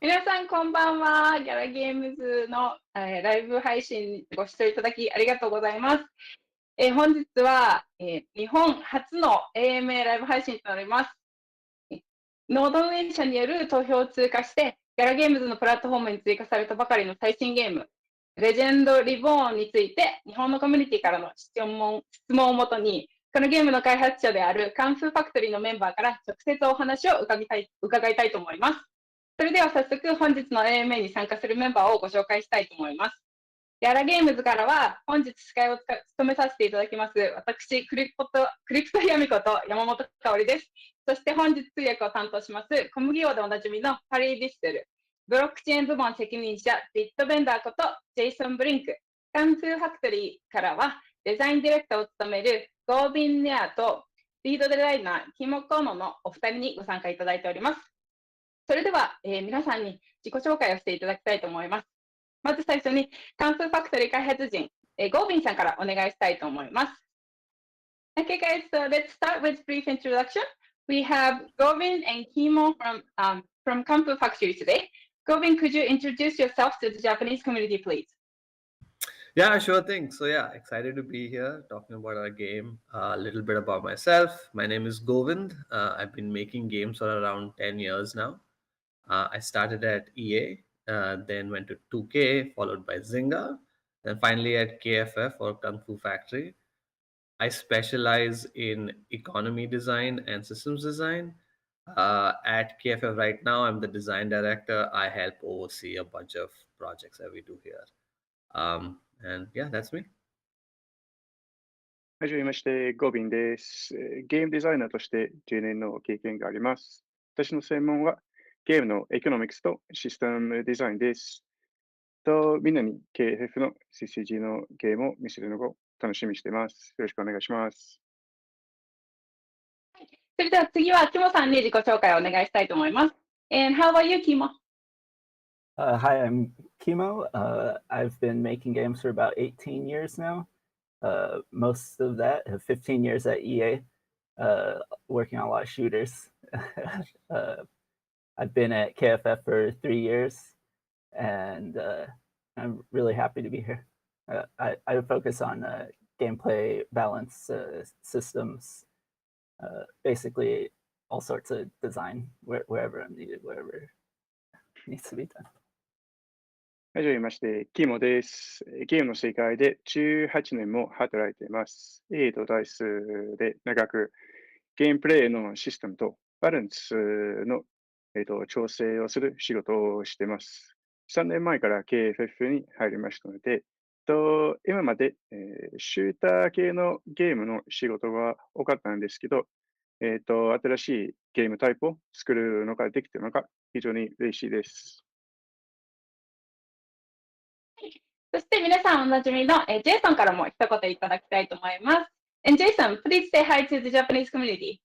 皆さんこんばんは。ギャラゲームズの、ライブ配信にご視聴いただきありがとうございます。本日は、日本初の AMA ライブ配信となります。ノード運営者による投票を通過して、ギャラゲームズのプラットフォームに追加されたばかりの最新ゲーム、レジェンド・リボーンについて、日本のコミュニティからの質問をもとに、このゲームの開発者であるカンフーファクトリーのメンバーから直接お話を伺いたいと思います。それでは早速本日の AMA に参加するメンバーをご紹介したいと思います。ギャラゲームズからは本日司会を務めさせていただきます私、クリプトヤミこと山本かおりです。そして本日通訳を担当します小麦王でおなじみのパリー・ディステル、ブロックチェーン部門責任者ビットベンダーことジェイソン・ブリンク、カンフーファクトリーからはデザインディレクターを務めるゴービン・ネアとリードデザイナーキモコノのお二人にご参加いただいております。それでは、皆さんに自己紹介をしていただきたいと思います。まず最初にカンフーファクトリー開発陣、ゴービンさんからお願いしたいと思います。Okay guys, so let's start with brief introduction. We have Govind and Kimo from Kanfu Factory today. Govind, could you introduce yourself to the Japanese community, please? Yeah, sure thing. So yeah, excited to be here talking about our game. A little bit about myself. My name is Govind. I've been making games for around 10 years now. I started at EA, then went to 2K, followed by Zynga, then finally at KFF or Kung Fu Factory. I specialize in economy design and systems design. At KFF right now, I'm the design director. I help oversee a bunch of projects that we do here. And yeah, that's me. はじめまして、ゴビンです。ゲームデザイナーとして10年の経験があります。私の専門はゲームのエコノミクスとシステムデザインです。みんなに KFF の CCG のゲームを見せるのを楽しみにしています。よろしくお願いします。それでは次はキモさんに自己紹介をお願いしたいと思います。And how about you, Kimo? Hi, I'm Kimo. I've been making games for about 18 years now. Most of that, 15 years at EA, working on a lot of shooters. I've been at KFF for 3 years, and I'm really happy to be here. I focus on gameplay, balance, systems, basically all sorts of design, wherever I'm needed, wherever needs to be done. はじめまして、キモです。ゲームの世界で18年も働いています。Aとダイスで長くゲームプレイのシステムとバランスの、調整をする仕事をしています。3年前から KFF に入りましたので、今まで、シューター系のゲームの仕事が多かったんですけど、新しいゲームタイプを作るのができているのが非常に嬉しいです。そして皆さんおなじみのジェイソンからも一言いただきたいと思います。And Jason, please say hi to the Japanese community.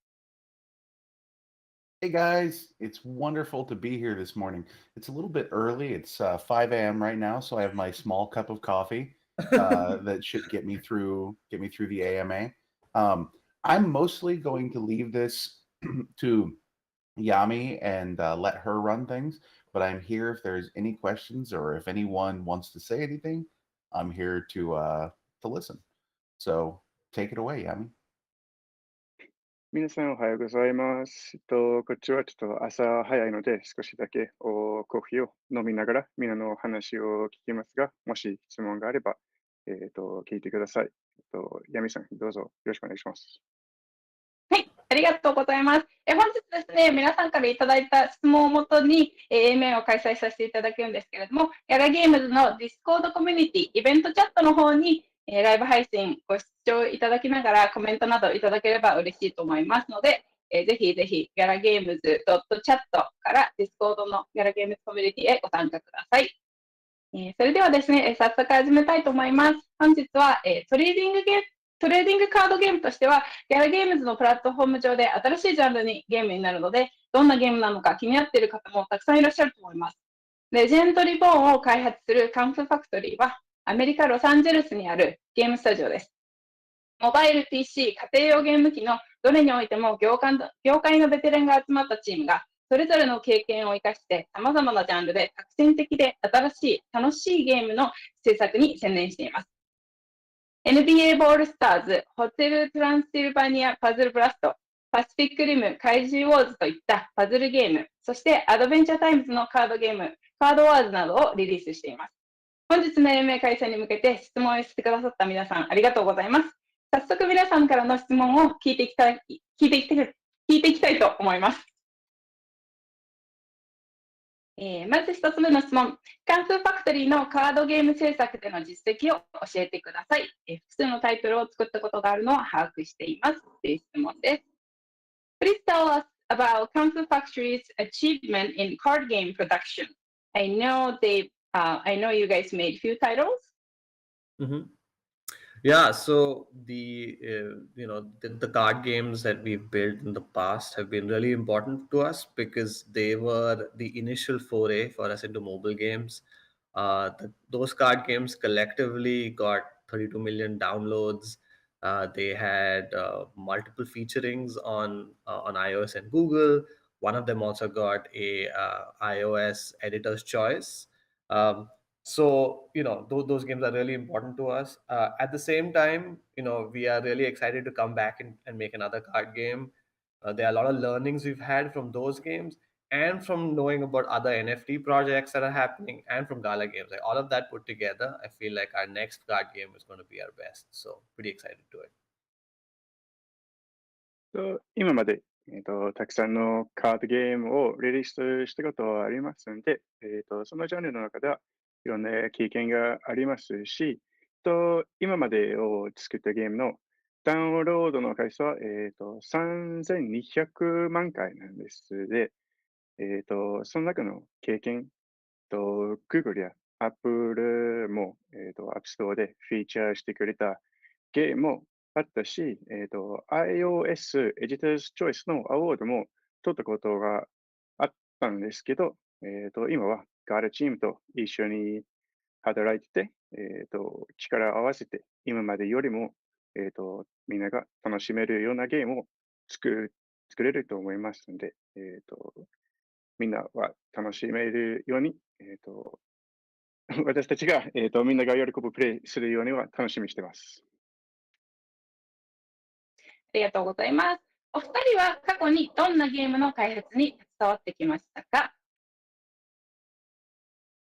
Hey guys, it's wonderful to be here this morning. It's a little bit early. It's 5 a.m. right now, so I have my small cup of coffee that should get me through the AMA. I'm mostly going to leave this to Yami and let her run things. But I'm here if there's any questions or if anyone wants to say anything, I'm here to listen. So take it away, Yami. 皆さんおはようございます。こっちはちょっと朝早いので少しだけコーヒーを飲みながらみんなの話を聞きますが、もし質問があれば、聞いてください。ヤミさん、どうぞよろしくお願いします。はい、ありがとうございます。本日ですね、皆さんからいただいた質問をもとに AMA を開催させていただくんですけれども、ギャラゲームズの Discord コミュニティ、イベントチャットの方にライブ配信ご視聴いただきながらコメントなどいただければ嬉しいと思いますので、ぜひぜひギャラゲームズ .chat から Discord のギャラゲームズコミュニティへご参加ください。それではですね、早速始めたいと思います。本日はトレーディングカードゲームとしては、ギャラゲームズのプラットフォーム上で新しいジャンルにゲームになるので、どんなゲームなのか気になっている方もたくさんいらっしゃると思います。レジェンド・リボーンを開発するカンフーファクトリーは、アメリカ・ロサンゼルスにあるゲームスタジオです。モバイル PC、家庭用ゲーム機のどれにおいても業界のベテランが集まったチームがそれぞれの経験を生かして様々なジャンルで革新的で新しい楽しいゲームの制作に専念しています。NBA ボールスターズ、ホテルトランシルバニアパズルブラスト、パシフィックリム怪獣ウォーズといったパズルゲーム、そしてアドベンチャータイムズのカードゲーム、カードワーズなどをリリースしています。本日の AMA 開催に向けて質問をしてくださった皆さんありがとうございます。早速皆さんからの質問を聞いていきたいと思います。まず1つ目の質問。カンフーファクトリーのカードゲーム制作での実績を教えてください。複数のタイトルを作ったことがあるのは把握しています。という質問です。Please tell us about Kung Fu Factory's achievement in card game production. I know you guys made few titles. Yeah, so the card games that we've built in the past have been really important to us because they were the initial foray for us into mobile games. Those card games collectively got 32 million downloads. They had multiple featurings on iOS and Google. One of them also got a iOS editor's choice. So those games are really important to us. At the same time, we are really excited to come back and make another card game. There are a lot of learnings we've had from those games and from knowing about other NFT projects that are happening and from Gala Games. Like all of that put together, I feel like our next card game is going to be our best. So pretty excited to it. 今まで、たくさんのカードゲームをリリースしたことはありますので、そのジャンルの中ではいろんな経験がありますし、今までを作ったゲームのダウンロードの回数は、3200万回なんですで、その中の経験、Google や Apple も、App Store でフィーチャーしてくれたゲームもあったし、iOS Editor's Choice のアワードも取ったことがあったんですけど、今はガラチームと一緒に働いてて、力を合わせて今までよりも、みんなが楽しめるようなゲームを作れると思いますので、みんなは楽しめるように、私たちが、みんなが喜ぶプレイするようには楽しみにしています。ありがとうございます。お二人は過去にどんなゲームの開発に携わってきましたか？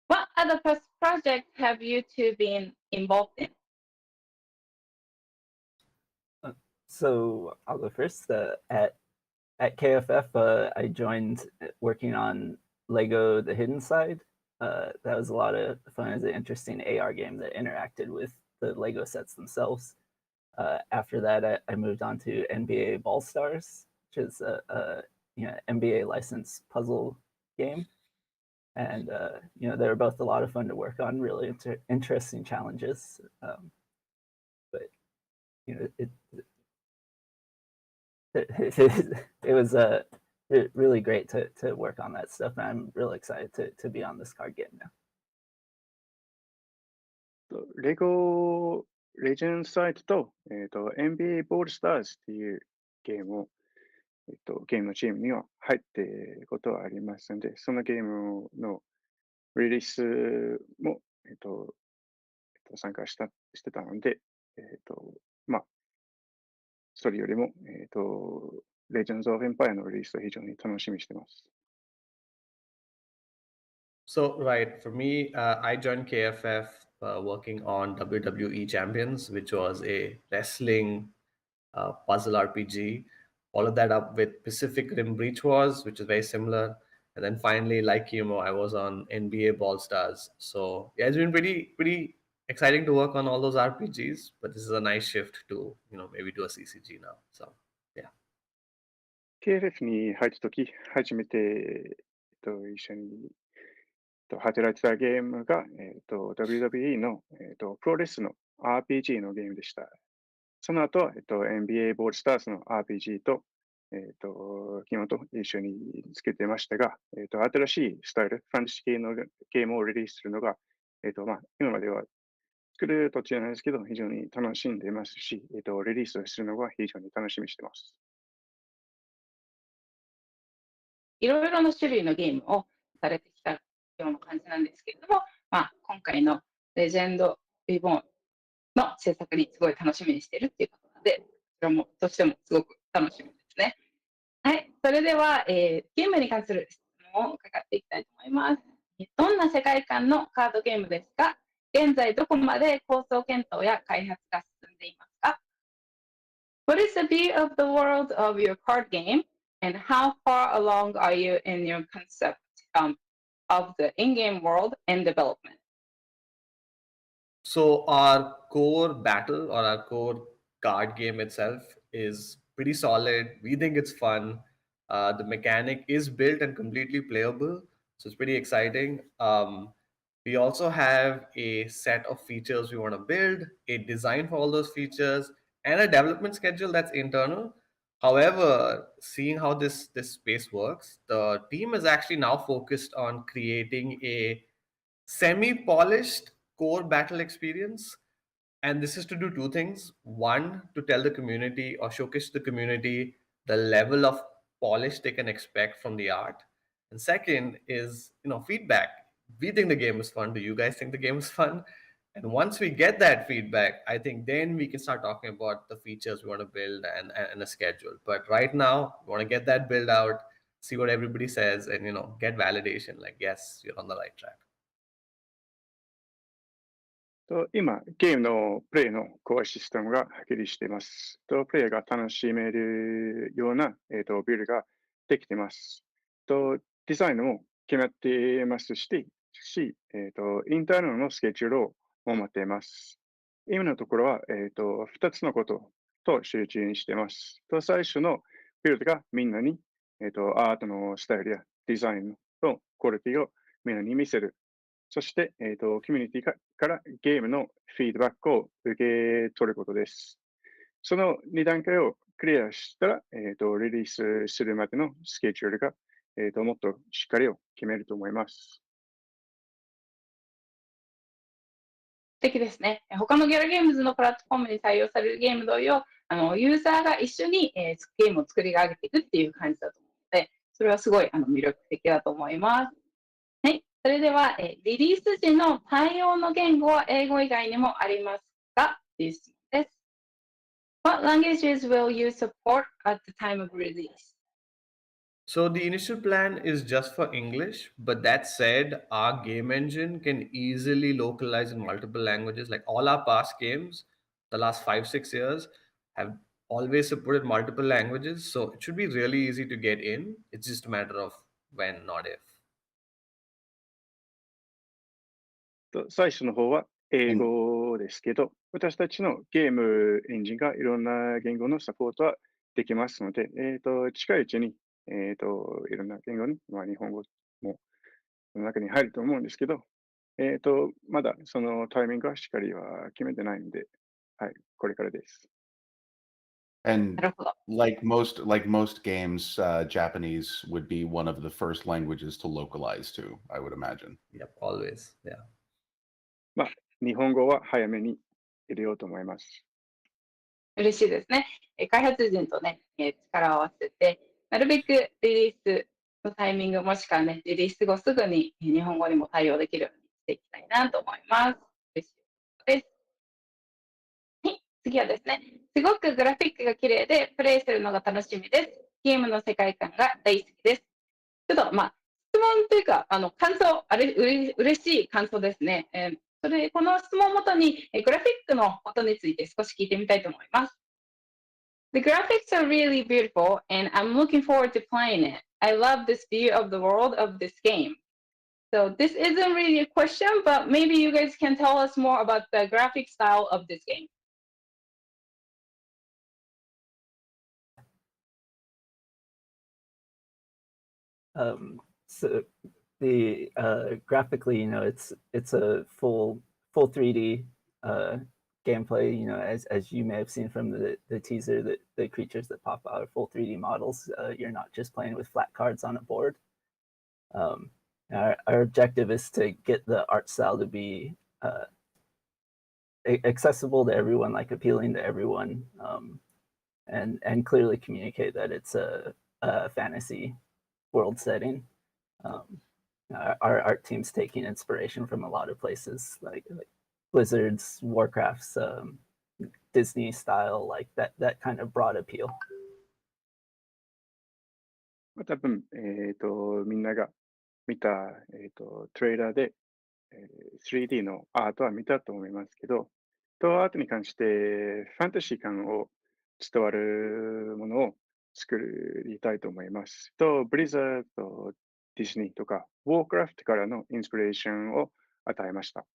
What other projects have you two been involved in? So I'll go first. At KFF, I joined working on Lego The Hidden Side. That was a lot of fun. It was an interesting AR game that interacted with the Lego sets themselves. After that, I moved on to NBA Ball Stars, which is a NBA licensed puzzle game. And they were both a lot of fun to work on, really interesting challenges. But it was really great to work on that stuff, and I'm really excited to be on this card game now. レゴレジェンドサイトと、NBA ボールスターズっていうゲームを、ゲームのチームには入っていることはありますので、そのゲームのリリースも、参加してたので、まあ、それよりも、Legends of Empire のリリースを非常に楽しみにしています。So, right, for me, I joined KFF working on WWE Champions, which was a wrestling puzzle RPG. Followed that up with Pacific Rim Breach Wars, which is very similar. And then finally, like Kimo, I was on NBA Ball Stars. So, yeah, it's been pretty exciting to work on all those RPGs, but this is a nice shift to, maybe do a CCG now. So, yeah. KFF に入ったとき、初めて、一緒に働いてたゲームが、WWE の、プロレスの RPG のゲームでした。その後は、NBA ボールスターズの RPG と、キモと一緒に作ってましたが、新しいスタイル、ファンタジー系のゲームをリリースするのが、今までは作る途中なんですけど、非常に楽しんでいますし、リリースするのが非常に楽しみにしています。いろいろな種類のゲームをされてきたような感じなんですけれども、今回のレジェンド・リボーンの制作にすごい楽しみにしているっていうことなので、こちらもとしてもすごく楽しみですね。はい、それでは、ゲームに関する質問を伺っていきたいと思います。どんな世界観のカードゲームですか？現在どこまで構想検討や開発が進んでいますか？ What is the view of the world of your card game, and how far along are you in your concept of the in-game world and development? So our core battle or our core card game itself is pretty solid. We think it's fun. The mechanic is built and completely playable, so it's pretty exciting. We also have a set of features we want to build, a design for all those features, and a development schedule that's internal. However, seeing how this space works, the team is actually now focused on creating a semi-polished core battle experience. And this is to do two things. One, to tell the community or showcase to the community the level of polish they can expect from the art. And second is, feedback. We think the game is fun. Do you guys think the game is fun? And once we get that feedback, I think then we can start talking about the features we want to build and a schedule. But right now, we want to get that build out, see what everybody says, and get validation. Like, yes, you're on the right track. 今、ゲームのプレイのコアシステムがはっきりしています。プレイヤーが楽しめるような、ビルができています。デザインも決まっていますし、インターナルのスケジュールを持っています。今のところは、2つのことと集中しています。最初のビルドがみんなに、アートのスタイルやデザインとクオリティをみんなに見せる。そして、コミュニティからゲームのフィードバックを受け取ることです。その2段階をクリアしたら、リリースするまでのスケジュールが、もっとしっかりを決めると思います。素敵ですね。他のギャラゲームズのプラットフォームに採用されるゲーム同様、ユーザーが一緒に、ゲームを作り上げていくっていう感じだと思うので、それはすごい魅力的だと思います。はい、それでは、リリース時の対応の言語は英語以外にもありますかという質問です。What languages will you support at the time of release? So the initial plan is just for English, but that said, our game engine can easily localize in multiple languages. Like all our past games, the last 5-6 years have always supported multiple languages. So it should be really easy to get in. It's just a matter of when, not if. 最初の方は英語ですけど、私たちのゲームエンジンがいろんな言語のサポートはできますので、近いうちに、いろんな言語に、日本語もその中に入ると思うんですけど、まだそのタイミングはしっかりは決めてないので、はい、これからです。And like most games, Japanese would be one of the first languages to localize to, I would imagine. Yep, always. Yeah. 日本語は早めに入れようと思います。嬉しいですね。開発陣とね、力を合わせて、なるべくリリースのタイミングもしくはね、リリース後すぐに日本語にも対応できるようにしていきたいなと思います。嬉しいです。はい、次はですね、すごくグラフィックが綺麗でプレイするのが楽しみです。ゲームの世界観が大好きです。ちょっと質問というか、感想、嬉しい感想ですね。この質問をもとに、グラフィックのことについて少し聞いてみたいと思います。The graphics are really beautiful, and I'm looking forward to playing it. I love this view of the world of this game. So this isn't really a question, but maybe you guys can tell us more about the graphic style of this game. So the graphically, it's a full 3D gameplay. As you may have seen from the teaser, that the creatures that pop out are full 3D models. You're not just playing with flat cards on a board. Our objective is to get the art style to be accessible to everyone, like appealing to everyone, and clearly communicate that it's a fantasy world setting. Our art team's taking inspiration from a lot of places, like Blizzard's, Warcraft's, Disney style, like that kind of broad appeal. 多分、みんなが見た、トレーラーで、3D のアートは見たと思いますけど、アートに関してファンタジー感を伝わるものを作りたいと思います。ブリザード、ディズニーとか、ウォークラフトからのインスピレーションを与えました。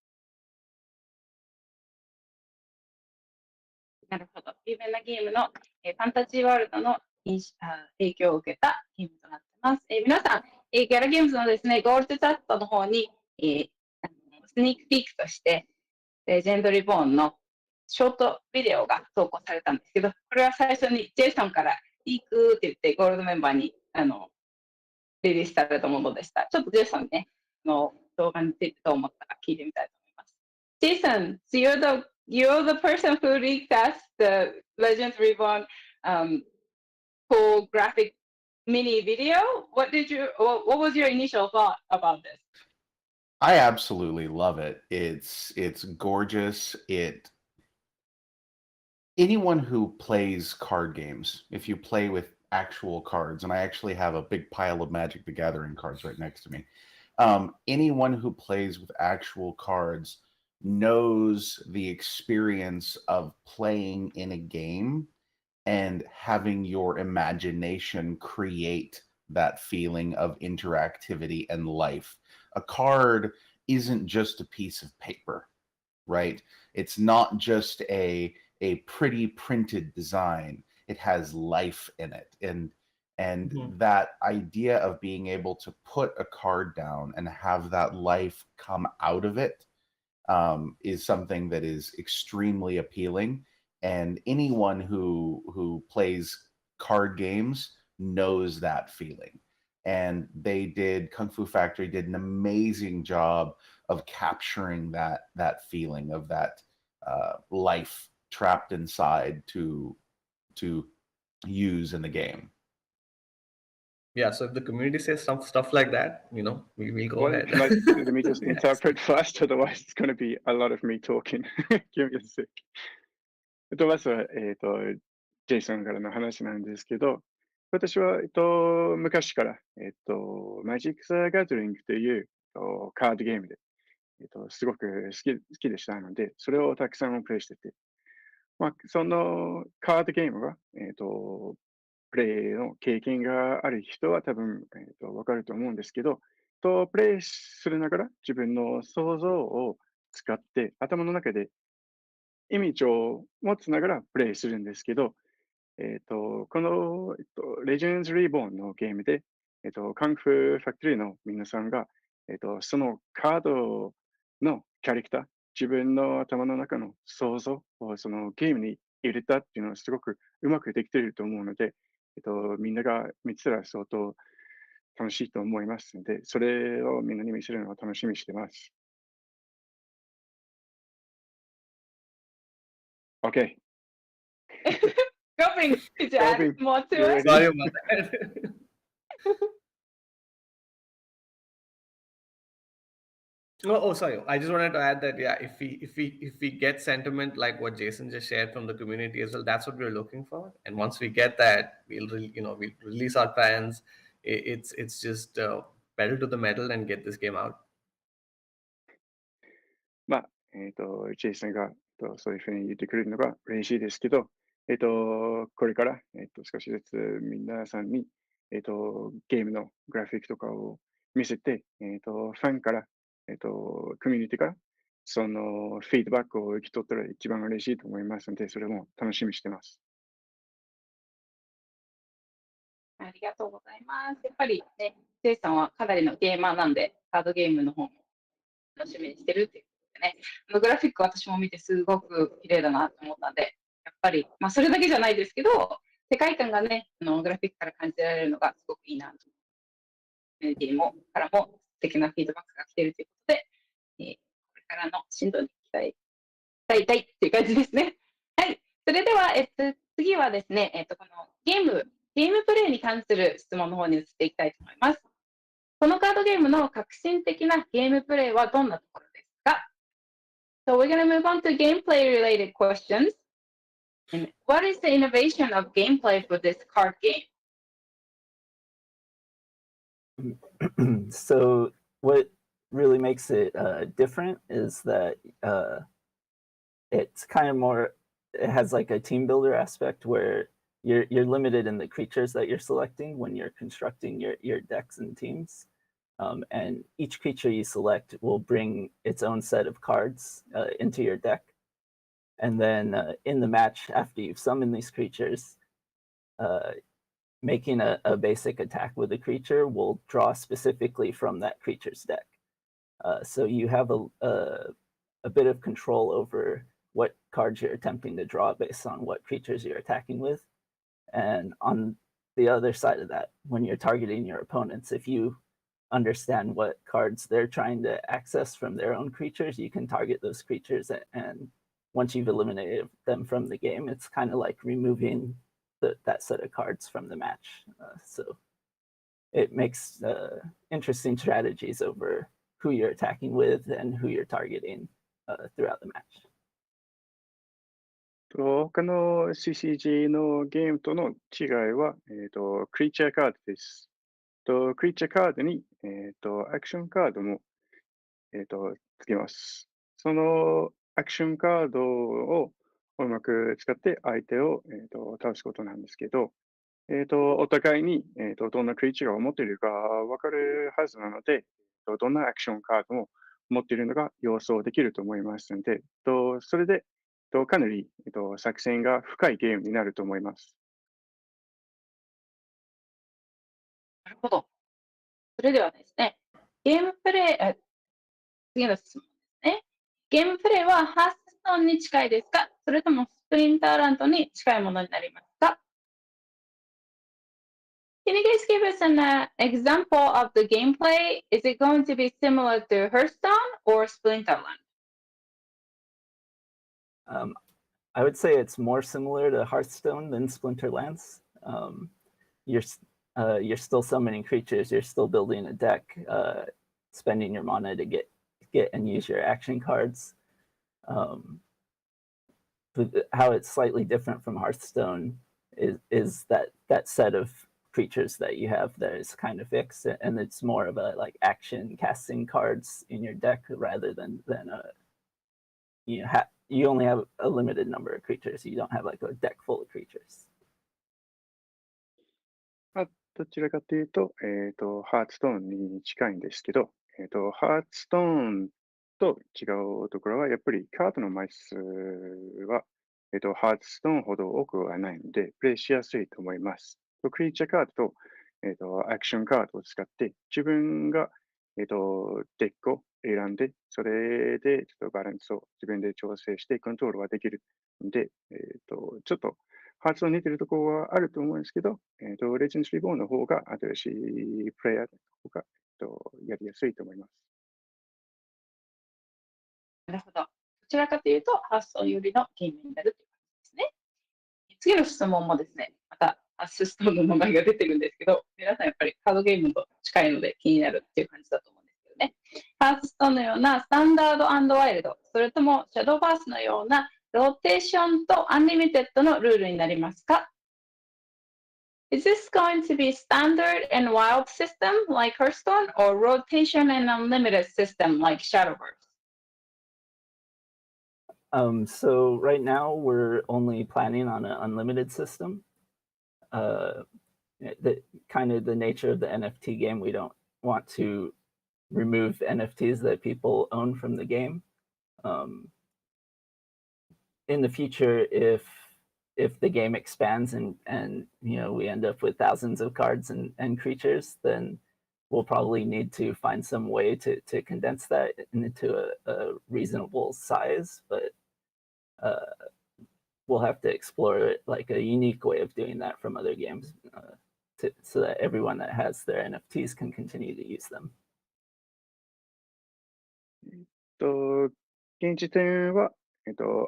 なるほど。有名なゲームの、ファンタジーワールドの影響を受けたゲームとなっています。皆さん、ギャラゲームズのですね、ゴールドチャットの方に、スニークピークとして、レジェンドリボーンのショートビデオが投稿されたんですけど、これは最初にジェイソンからリークって言ってゴールドメンバーにリリースされたものでした。ちょっとジェイソンね、動画についてどう思ったか聞いてみたいと思います。ジェイソン、so you're the person who leaked us the Legends Reborn full graphic mini video. What was your initial thought about this? I absolutely love it. It's gorgeous. Anyone who plays card games, if you play with actual cards, and I actually have a big pile of Magic the Gathering cards right next to me. Anyone who plays with actual cards knows the experience of playing in a game and having your imagination create that feeling of interactivity and life. A card isn't just a piece of paper, right? It's not just a pretty printed design. It has life in it. And that idea of being able to put a card down and have that life come out of it is something that is extremely appealing. And anyone who plays card games knows that feeling. And Kung Fu Factory did an amazing job of capturing that feeling of that life trapped inside to use in the game. Yeah, so if the community says some stuff like that, we will go ahead. Let me just interpret first, otherwise it's going to be a lot of me talking. Give me a sec. まずは、ジェイソンからの話なんですけど、私は、昔から、マジック・ザ・ガザリングという、カードゲームで、すごく好きでしたので、それをたくさんプレイしてて、そのカードゲームは、プレイの経験がある人は多分、わかると思うんですけど、プレイするながら自分の想像を使って頭の中でイメージを持ちながらプレイするんですけど、この、Legends Reborn のゲームで、カンフーファクトリーの皆さんが、そのカードのキャラクター、自分の頭の中の想像をそのゲームに入れたっていうのはすごくうまくできていると思うので、みんなが見てたら相当楽しいと思いますので、それをみんなに見せるのを楽しみにしてます。Okay. Govind, could you add more to it? Sorry about that. Sorry. I just wanted to add that if we get sentiment like what Jason just shared from the community as well, that's what we're looking for. And once we get that, we'll release our plans. It's just pedal to the metal and get this game out. ジェイソンがそういうふうに言ってくれるのが嬉しいですけど、これから、少しずつ皆さんに、ゲームのグラフィックとかを見せて、ファンから、コミュニティから、そのフィードバックを受け取ったら一番嬉しいと思いますので、それも楽しみにしてます。ありがとうございます。やっぱりね、ジェイさんはかなりのゲーマーなんで、カードゲームの方も楽しみにしてるっていうことでね、グラフィック私も見てすごく綺麗だなと思ったんで、やっぱり、それだけじゃないですけど、世界観がね、グラフィックから感じられるのがすごくいいなと。コミュニティからも素敵なフィードバックが来ているということで、これからの進度に期待っていう感じですね。はい。それでは、次はですね、このゲームゲームプレイに関する質問の方に移っていきたいと思います。このカードゲームの革新的なゲームプレイはどんなところですか？ So we're going to move on to gameplay related questions. And what is the innovation of gameplay for this card game? So what really makes it different is that it's kind of more, it has like a team builder aspect where you're limited in the creatures that you're selecting when you're constructing your decks and teams. And each creature you select will bring its own set of cards into your deck. And then in the match, after you've summoned these creatures, making a basic attack with a creature will draw specifically from that creature's deck. So you have a bit of control over what cards you're attempting to draw based on what creatures you're attacking with. And on the other side of that, when you're targeting your opponents, if you understand what cards they're trying to access from their own creatures, you can target those creatures. And once you've eliminated them from the game, it's kind of like removing that set of cards from the match. So it makes interesting strategies over who you're attacking with and who you're targeting throughout the match. 他の CCG のゲームとの違いは、クリーチャーカードです。クリーチャーカードに、アクションカードも、つけます。そのアクションカードをうまく使って相手を、倒すことなんですけど、お互いに、どんなクリーチャーが持っているか分かるはずなので、どんなアクションカードも持っているのが予想できると思いますので、それで、かなり、作戦が深いゲームになると思います。なるほど。それではですね、ゲームプレイ、次の質問ですね。ゲームプレイはハースストーンに近いですか？それともスプリンターランドに近いものになりますか？ Can you guys give us an example of the gameplay? Is it going to be similar to Hearthstone or Splinterland? I would say it's more similar to Hearthstone than Splinterlands. You're still summoning creatures, you're still building a deck, spending your mana to get and use your action cards. How it's slightly different from Hearthstone is that set of creatures that you have that is kind of fixed, and it's more of a like action casting cards in your deck rather than you only have a limited number of creatures. You don't have like a deck full of creatures. どちらかというと、ハーツストーンに近いんですけど、ハーツストーンと違うところは、やっぱりカードの枚数は、ハーツストーンほど多くはないので、プレイしやすいと思います。クリーチャーカードと、アクションカードを使って、自分が、デックを選んで、それでちょっとバランスを自分で調整してコントロールはできるので、ちょっとハーツと似てるところはあると思うんですけど、レジェンドリボーンの方が新しいプレイヤーの方が、やりやすいと思います。なるほど。どちらかというと、ハーストーンよりのゲームになるという感じですね。次の質問もですね、またハースストーンの名前が出てるんですけど、皆さんやっぱりカードゲームと近いので気になるっていう感じだと思うんですけどね。ハースストーンのようなスタンダード&ワイルド、それともシャドーバースのようなローテーションとアンリミテッドのルールになりますか？ Is this going to be standard and wild system like Hearthstone or rotation and unlimited system like Shadowverse? So right now we're only planning on an unlimited system. The kind of the nature of the NFT game, we don't want to remove NFTs that people own from the game. In the future, if the game expands and we end up with thousands of cards and creatures, then we'll probably need to find some way to condense that into a reasonable size, but we'll have to explore like a unique way of doing that from other games so that everyone that has their NFTs can continue to use them. 現時点は、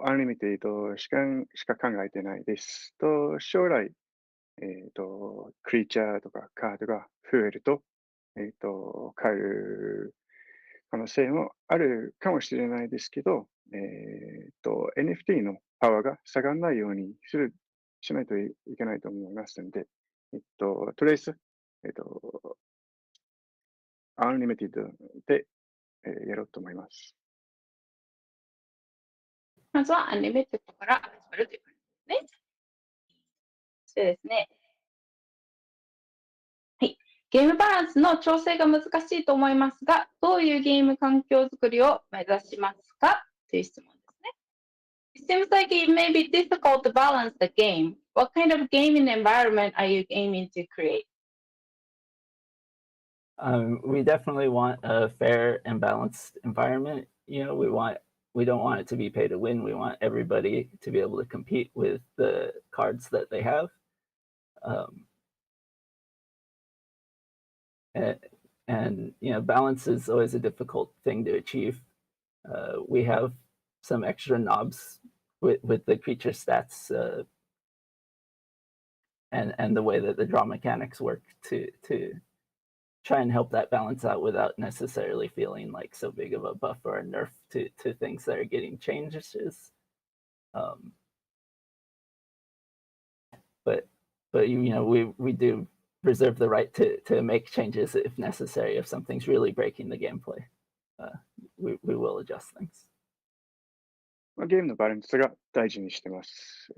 アンリミテッドしか考えてないです。将来、クリーチャーとかカードが増えると、買える可能性もあるかもしれないですけど、NFT のパワーが下がらないようにしないといけないと思いますので、とりあえず、アンリミティドで、やろうと思います。まずはアンリミテッドから始まるという感じですね。そしてですね、はい。ゲームバランスの調整が難しいと思いますが、どういうゲーム環境づくりを目指しますかという質問ですね。It seems like it may be difficult to balance the game. What kind of gaming environment are you aiming to create? We definitely want a fair and balanced environment. We don't want it to be pay to win. We want everybody to be able to compete with the cards that they have. And balance is always a difficult thing to achieve. We have some extra knobs with the creature stats and the way that the draw mechanics work to try and help that balance out without necessarily feeling like so big of a buff or a nerf to things that are getting changes. But we do reserve the right to make changes if necessary. If something's really breaking the gameplay, we will adjust things. ゲームのバランスが大事にしてます。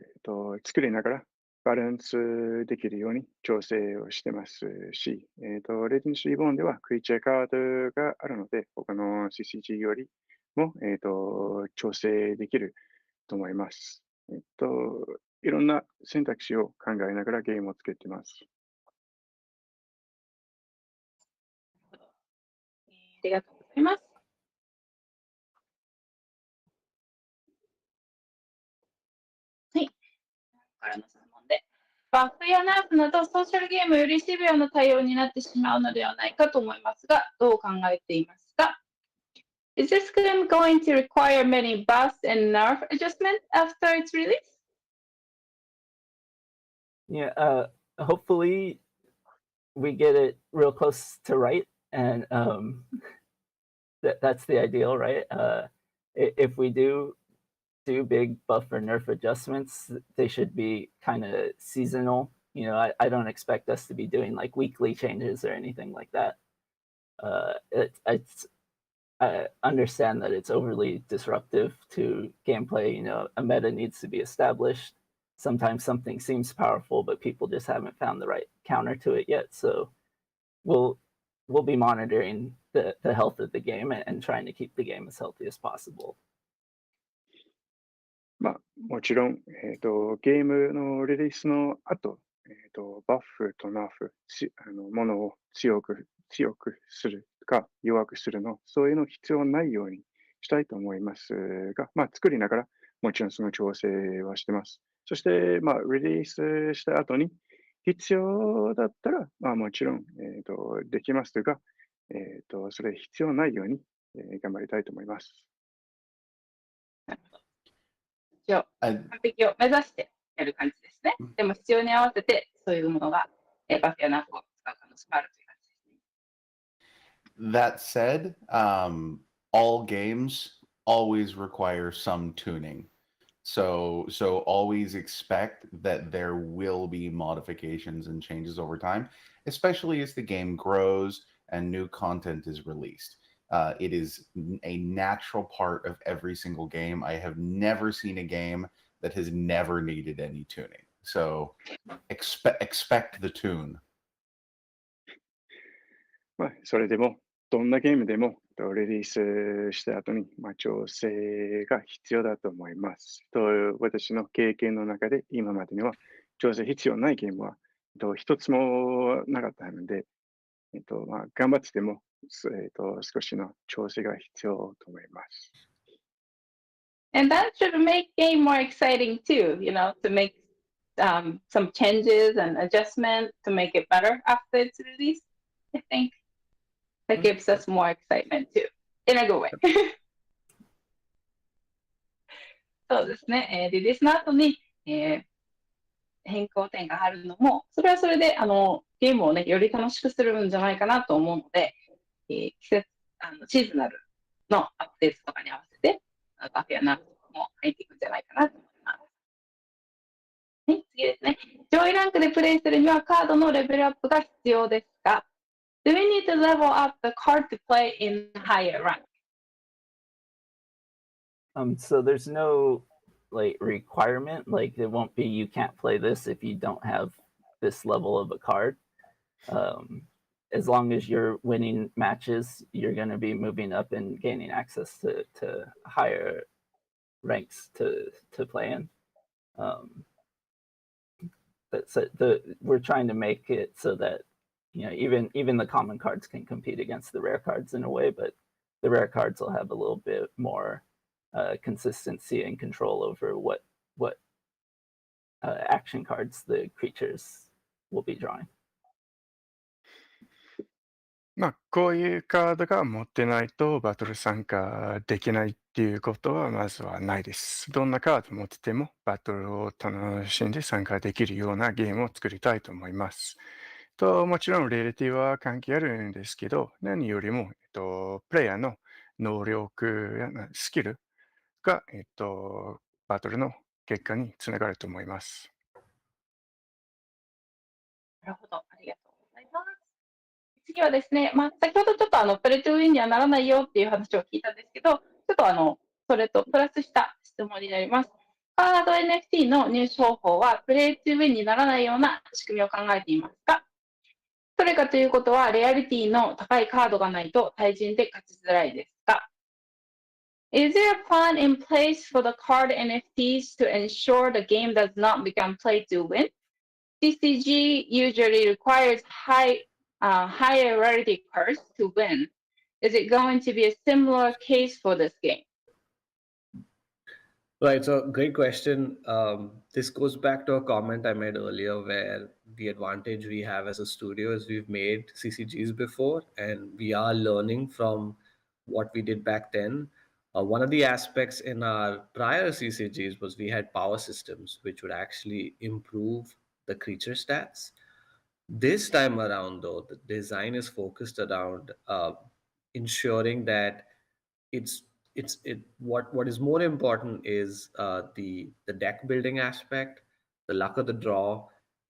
作りながらバランスできるように調整をしてますし、レジェンドリボーンではクリーチャーカードがあるので、他の CCG よりも、調整できると思います。いろんな選択肢を考えながらゲームを作っています。ありがとうございます。はい。からの質問で、バフやナーフなどソーシャルゲームよりシビアな対応になってしまうのではないかと思いますが、どう考えていますか？ Is this game going to require many buffs and nerf adjustments after its release? Yeah, hopefully we get it real close to right, and that's the ideal, right? If we do big buff or nerf adjustments, they should be kind of seasonal. I don't expect us to be doing like weekly changes or anything like that. I understand that it's overly disruptive to gameplay. A meta needs to be established. Sometimes something seems powerful, but people just haven't found the right counter to it yet. So we'll be monitoring the health of the game and trying to keep the game as healthy as possible. もちろん、ゲームのリリースの後、バッフとナーフ、ものを強くするか弱くするの、そういうの必要ないようにしたいと思いますが、作りながらもちろんその調整はしてます。そして、リリースした後に必要だったら、もちろん、できますが、それ必要ないように、頑張りたいと思います。完璧を目指してやる感じですね。でも必要に合わせてそういうものがバフやナーフを使う可能性があるという感じですね。That said, all games always require some tuning. So always expect that there will be modifications and changes over time, especially as the game grows and new content is released. It is a natural part of every single game. I have never seen a game that has never needed any tuning. So expect the tune. それでも、どんなゲームでもリリースした後に調整が必要だと思います。私の経験の中で今までには調整必要ないゲームは一つもなかったので、頑張ってても少しの調整が必要と思います。And that should make game more exciting too, to make some changes and adjustments to make it better after it's released. I think that gives us more excitement too, in a good way. そうですね、リリースの後に、変更点があるのも、それはそれでゲームをね、より楽しくするんじゃないかなと思うので、季節、シーズナルのアップデートとかに合わせて、バフェアナーとかも入っていくんじゃないかなと思います。はい、次ですね。上位ランクでプレイするにはカードのレベルアップが必要ですが、Do we need to level up the card to play in higher rank? So there's no like requirement, like it won't be you can't play this if you don't have this level of a card. As long as you're winning matches, you're going to be moving up and gaining access to higher ranks to play in. We're trying to make it so that even the common cards can compete against the rare cards in a way, but the rare cards will have a little bit more consistency and control over what action cards the creatures will be drawing. こういうカードが持ってないとバトル参加できないっていうことはまずはないです。どんなカード持っててもバトルを楽しんで参加できるようなゲームを作りたいと思います。もちろんレーリティは関係あるんですけど、何よりも、プレイヤーの能力やスキルが、バトルの結果につながると思います。なるほど、ありがとうございます。次はですね、先ほどちょっとプレイトゥウィンにはならないよっていう話を聞いたんですけど、ちょっとそれとプラスした質問になります。カード NFT の入手方法はプレイトゥウィンにならないような仕組みを考えていますか？それかということは、レアリティの高いカードがないと対人で勝ちづらいですか？ Is there a plan in place for the card NFTs to ensure the game does not become play to win? CCG usually requires higher rarity cards to win. Is it going to be a similar case for this game? Right, so great question. This goes back to a comment I made earlier where the advantage we have as a studio is we've made CCGs before and we are learning from what we did back then. One of the aspects in our prior CCGs was we had power systems which would actually improve the creature stats. This time around, though, the design is focused around ensuring that what is more important is the deck building aspect, the luck of the draw,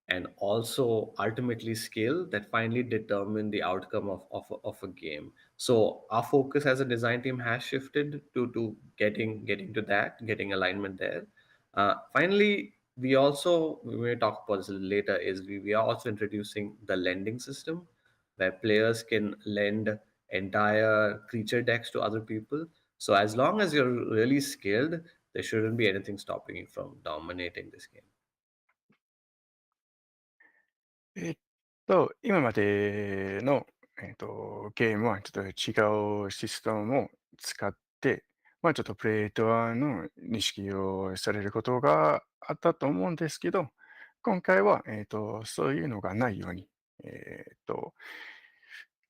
and also ultimately skill that finally determine the outcome of a game. So our focus as a design team has shifted to getting to that, getting alignment there. Finally, we may talk about this a little later, is we are also introducing the lending system where players can lend entire creature decks to other people. So as long as you're really skilled, there shouldn't be anything stopping you from dominating this game. 今までの、ゲームはちょっと違うシステムを使って、ちょっとプレイトワーの認識をされることがあったと思うんですけど、今回は、そういうのがないように、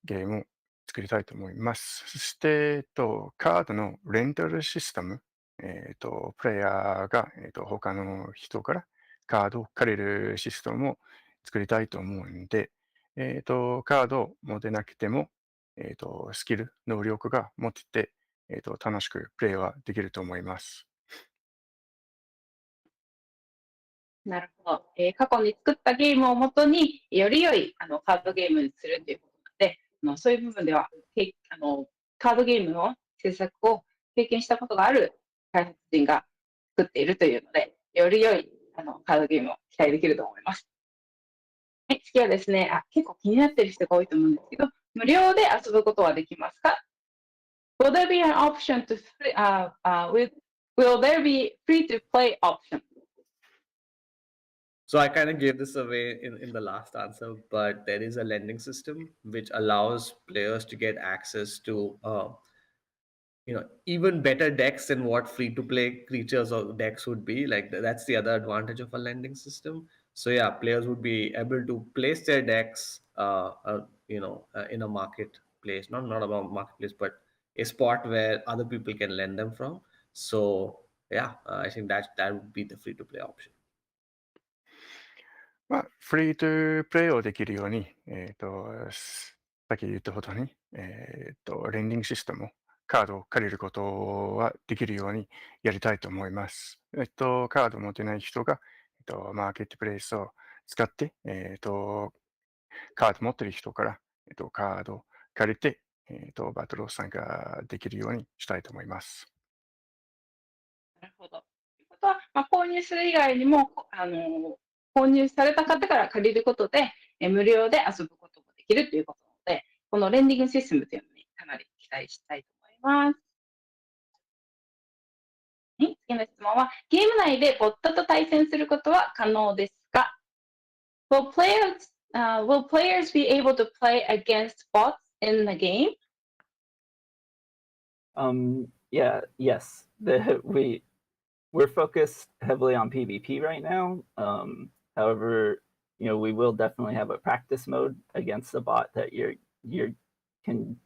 ゲームを作りたいと思います。そして、カードのレンタルシステム、プレイヤーが、他の人からカードを借りるシステムを作りたいと思うんで、カードを持てなくても、スキル、能力が持ってて、楽しくプレイはできると思います。なるほど。過去に作ったゲームをもとにより良いカードゲームにするということで、そういう部分ではカードゲームの制作を経験したことがある開発人が作っているというので、より良いカードゲームを期待できると思います。はい、次はですね、結構気になっている人が多いと思うんですけど、無料で遊ぶことはできますか？ Will there be an option to will there be free to play option? So I kind of gave this away in the last answer, but there is a lending system which allows players to get access to even better decks than what free-to-play creatures or decks would be. Like that's the other advantage of a lending system. So yeah, players would be able to place their decks, in a marketplace, not a marketplace, but a spot where other people can lend them from. So yeah, I think that would be the free-to-play option. フリートゥープレイをできるように、さっき言ったほどに、レンディングシステム、カードを借りることはできるようにやりたいと思います。カードを持ってない人が、マーケットプレイスを使って、カード持ってる人から、カードを借りて、バトルを参加できるようにしたいと思います。なるほど。ということは、購入する以外にも、購入された方から借りることで、無料で遊ぶこともできるということなので、このレンディングシステムというのにかなり期待したいと思います。はい、次の質問は、ゲーム内でボットと対戦することは可能ですか？ will players be able to play against bots in the game? Yeah, yes. We're focused heavily on PvP right now. However, we will definitely have a practice mode against a bot that you can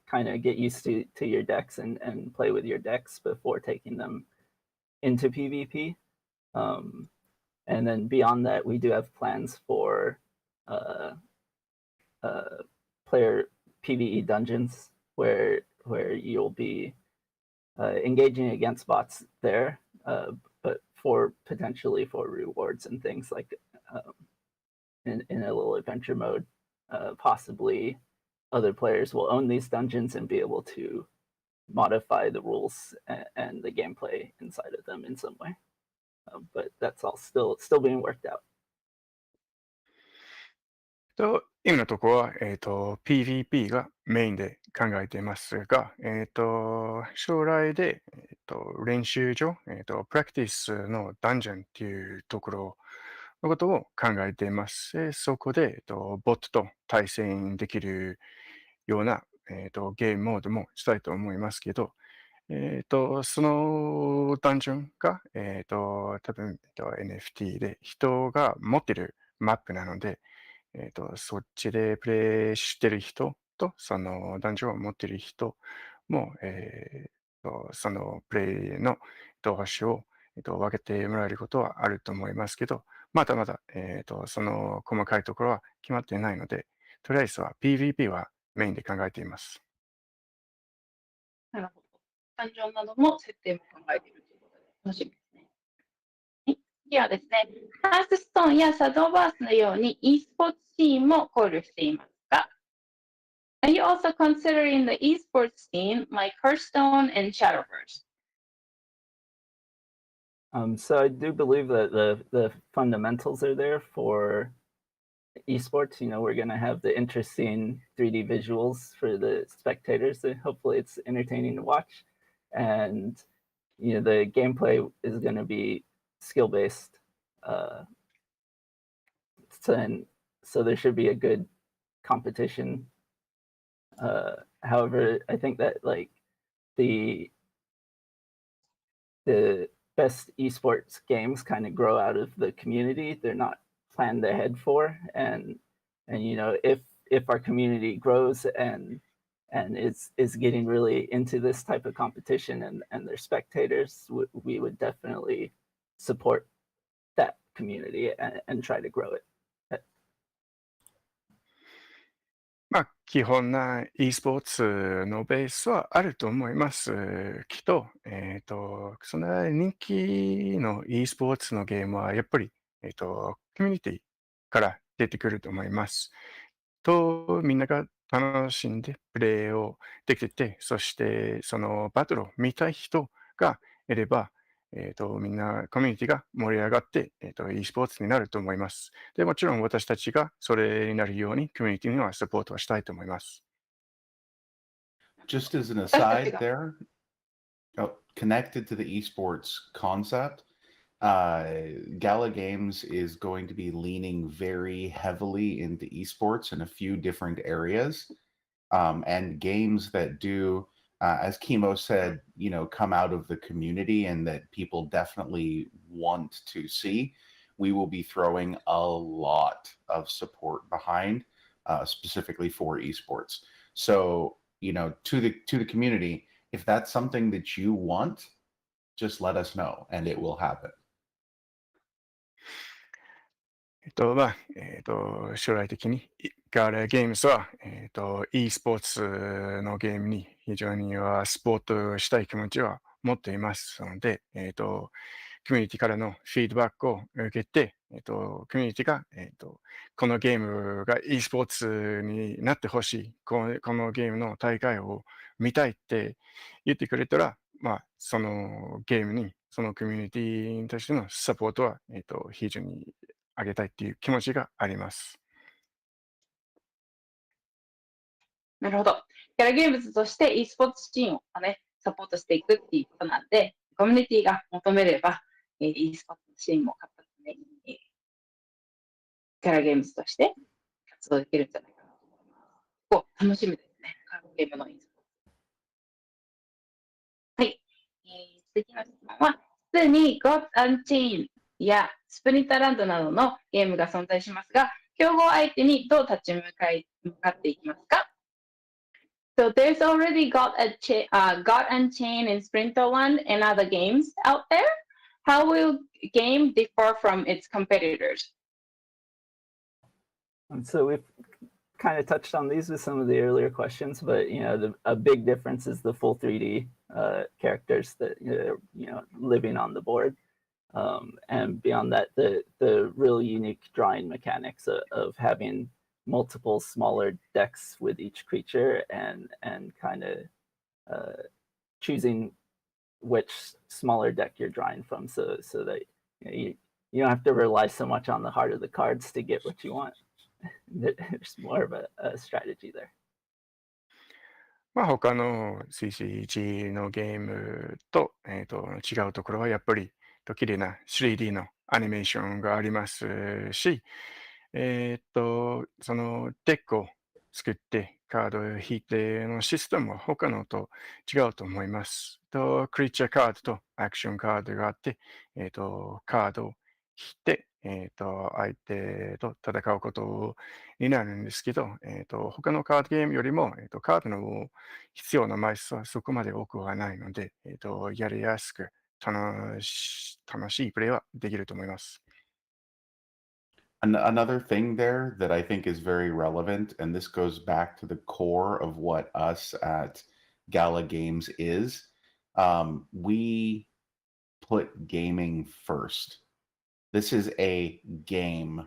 kind of get used to your decks and play with your decks before taking them into PvP. And then beyond that, we do have plans for player PvE dungeons where you'll be engaging against bots there, but potentially for rewards and things like in a little adventure mode. Possibly other players will own these dungeons and be able to modify the rules and the gameplay inside of them in some way. But that's all still being worked out. 今のところは、PvP がメインで考えていますが、将来で、練習場、プラクティスのダンジョンっていうところのことを考えています。そこで、ボットと対戦できるような、ゲームモードもしたいと思いますけど、そのダンジョンが、多分、NFT で人が持ってるマップなので、そっちでプレイしてる人と、そのダンジョンを持ってる人も、そのプレイの、星を、分けてもらえることはあると思いますけど、まだまだ、その細かいところは決まっていないので、とりあえずは PvP はメインで考えています。なるほど。ダンジョンなども設定も考えているということで、楽しみですね。はい、次はですね、ハースストーンやサドーバースのように e スポーツシーンも考慮していますが、Are you also considering the esports scene like Hearthstone and Shadowverse? So I do believe that the fundamentals are there for esports. We're going to have the interesting 3D visuals for the spectators. Hopefully it's entertaining to watch. And, the gameplay is going to be skill-based. So there should be a good competition. However, I think that the best esports games kind of grow out of the community. They're not planned ahead for, and if our community grows and is getting really into this type of competition and their spectators, we would definitely support that community and try to grow it. 基本な e スポーツのベースはあると思います。きっと、そんな人気の e スポーツのゲームはやっぱり、コミュニティから出てくると思います。みんなが楽しんでプレイをできてて、そしてそのバトルを見たい人がいれば、みんなコミュニティが盛り上がって、e スポーツになると思います。で、もちろん私たちがそれになるようにコミュニティにはサポートはしたいと思います。Just as an aside there, connected to the esports concept, Gala Games is going to be leaning very heavily into esports in a few different areas, and games that do, as Kimo said, come out of the community and that people definitely want to see. We will be throwing a lot of support behind, specifically for esports. So, to the community, if that's something that you want, just let us know and it will happen. 将来的にガーラゲームズは、e スポーツのゲームに非常にスポートしたい気持ちは持っていますので、コミュニティからのフィードバックを受けて、コミュニティが、このゲームが e スポーツになってほしい、このゲームの大会を見たいって言ってくれたら、そのゲームに、そのコミュニティに対してのサポートは、非常にあげたいっていう気持ちがあります。なるほど。ギャラゲームズとして e スポーツシーンをね、サポートしていくっていうことなんで、コミュニティが求めれば、e スポーツシーンも活発に、ギャラゲームズとして活動できるんじゃないかなと思います。楽しみですね。カードゲームの e スポーツ。はい。次の質問は、すでに Gods Unchained やスプリンターランドなどのゲームが存在しますが、競合相手にどう立ち向かっていきますか？ So there's already God Unchained in Sprinterland and other games out there. How will game differ from its competitors? So we've kind of touched on these with some of the earlier questions, but a big difference is the full 3D characters that living on the board, and beyond that, the real unique drawing mechanics of having multiple smaller decks with each creature and kind of choosing which smaller deck you're drawing from, so that you don't have to rely so much on the heart of the cards to get what you want. There's more of a strategy there. 他の CCG のゲームと、違うところはやっぱり綺麗な 3D のアニメーションがありますし、そのデックを作ってカードを引いてのシステムは他のと違うと思います。クリーチャーカードとアクションカードがあって、カードを引いて、相手と戦うことになるんですけど、他のカードゲームよりも、カードの必要な枚数はそこまで多くはないので、やりやすく楽しいプレイはできると思います。Another thing there that I think is very relevant, and this goes back to the core of what us at Gala Games is, we put gaming first. This is a game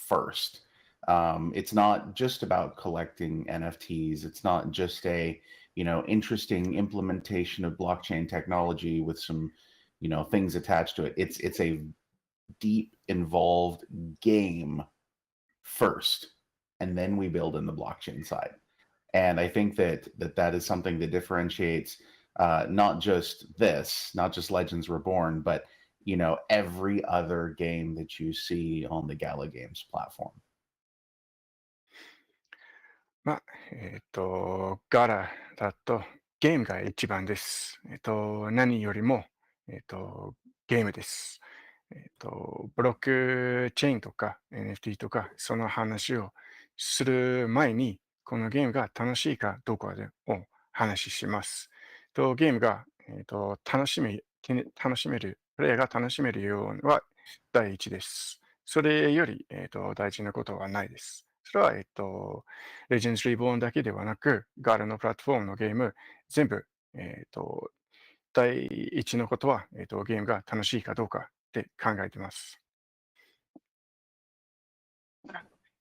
first. It's not just about collecting NFTs. It's not just a, interesting implementation of blockchain technology with some, things attached to it. It's a deep, involved game first, and then we build in the blockchain side. And I think that is something that differentiates not just Legends Reborn, but every other game that you see on the Gala Games platform. ガラだとゲームが一番です。何よりも、ゲームです。ブロックチェーンとか NFT とかその話をする前にこのゲームが楽しいかどうかを話します。ゲームが、楽しめる、プレイヤーが楽しめるようは第一です。それより、大事なことはないです。それは、レジェンド・リボーンだけではなく、ガラのプラットフォームのゲーム、全部、第一のことは、ゲームが楽しいかどうかって考えています。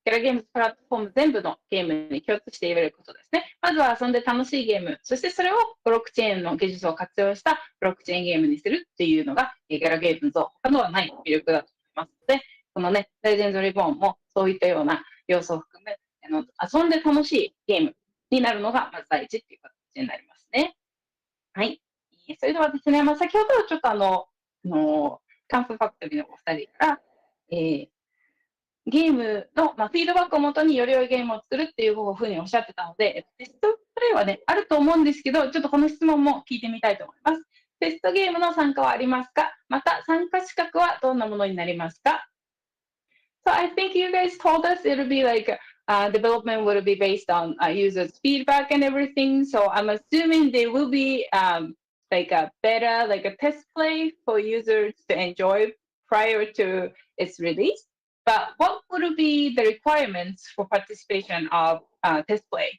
ギャラゲームズプラットフォーム全部のゲームに共通して言えることですね。まずは遊んで楽しいゲーム、そしてそれをブロックチェーンの技術を活用したブロックチェーンゲームにするっていうのがギャラゲームズの他のはない魅力だと思いますので、このね、レジェンドリボーンもそういったような要素を含め、遊んで楽しいゲームになるのがまず第一っていう形になりますね。はい。それではですね、先ほどちょっとカンフーファクトリーのお二人から、ゲームの、フィードバックをもとにより良いゲームを作るっていうふうにおっしゃってたので、テストプレイはね、あると思うんですけど、ちょっとこの質問も聞いてみたいと思います。テストゲームの参加はありますか？また参加資格はどんなものになりますか？ So I think you guys told us it'll be like development will be based on users' feedback and everything. So I'm assuming there will be like a beta, like a test play for users to enjoy prior to its release. but what would be the requirements for participation of test play?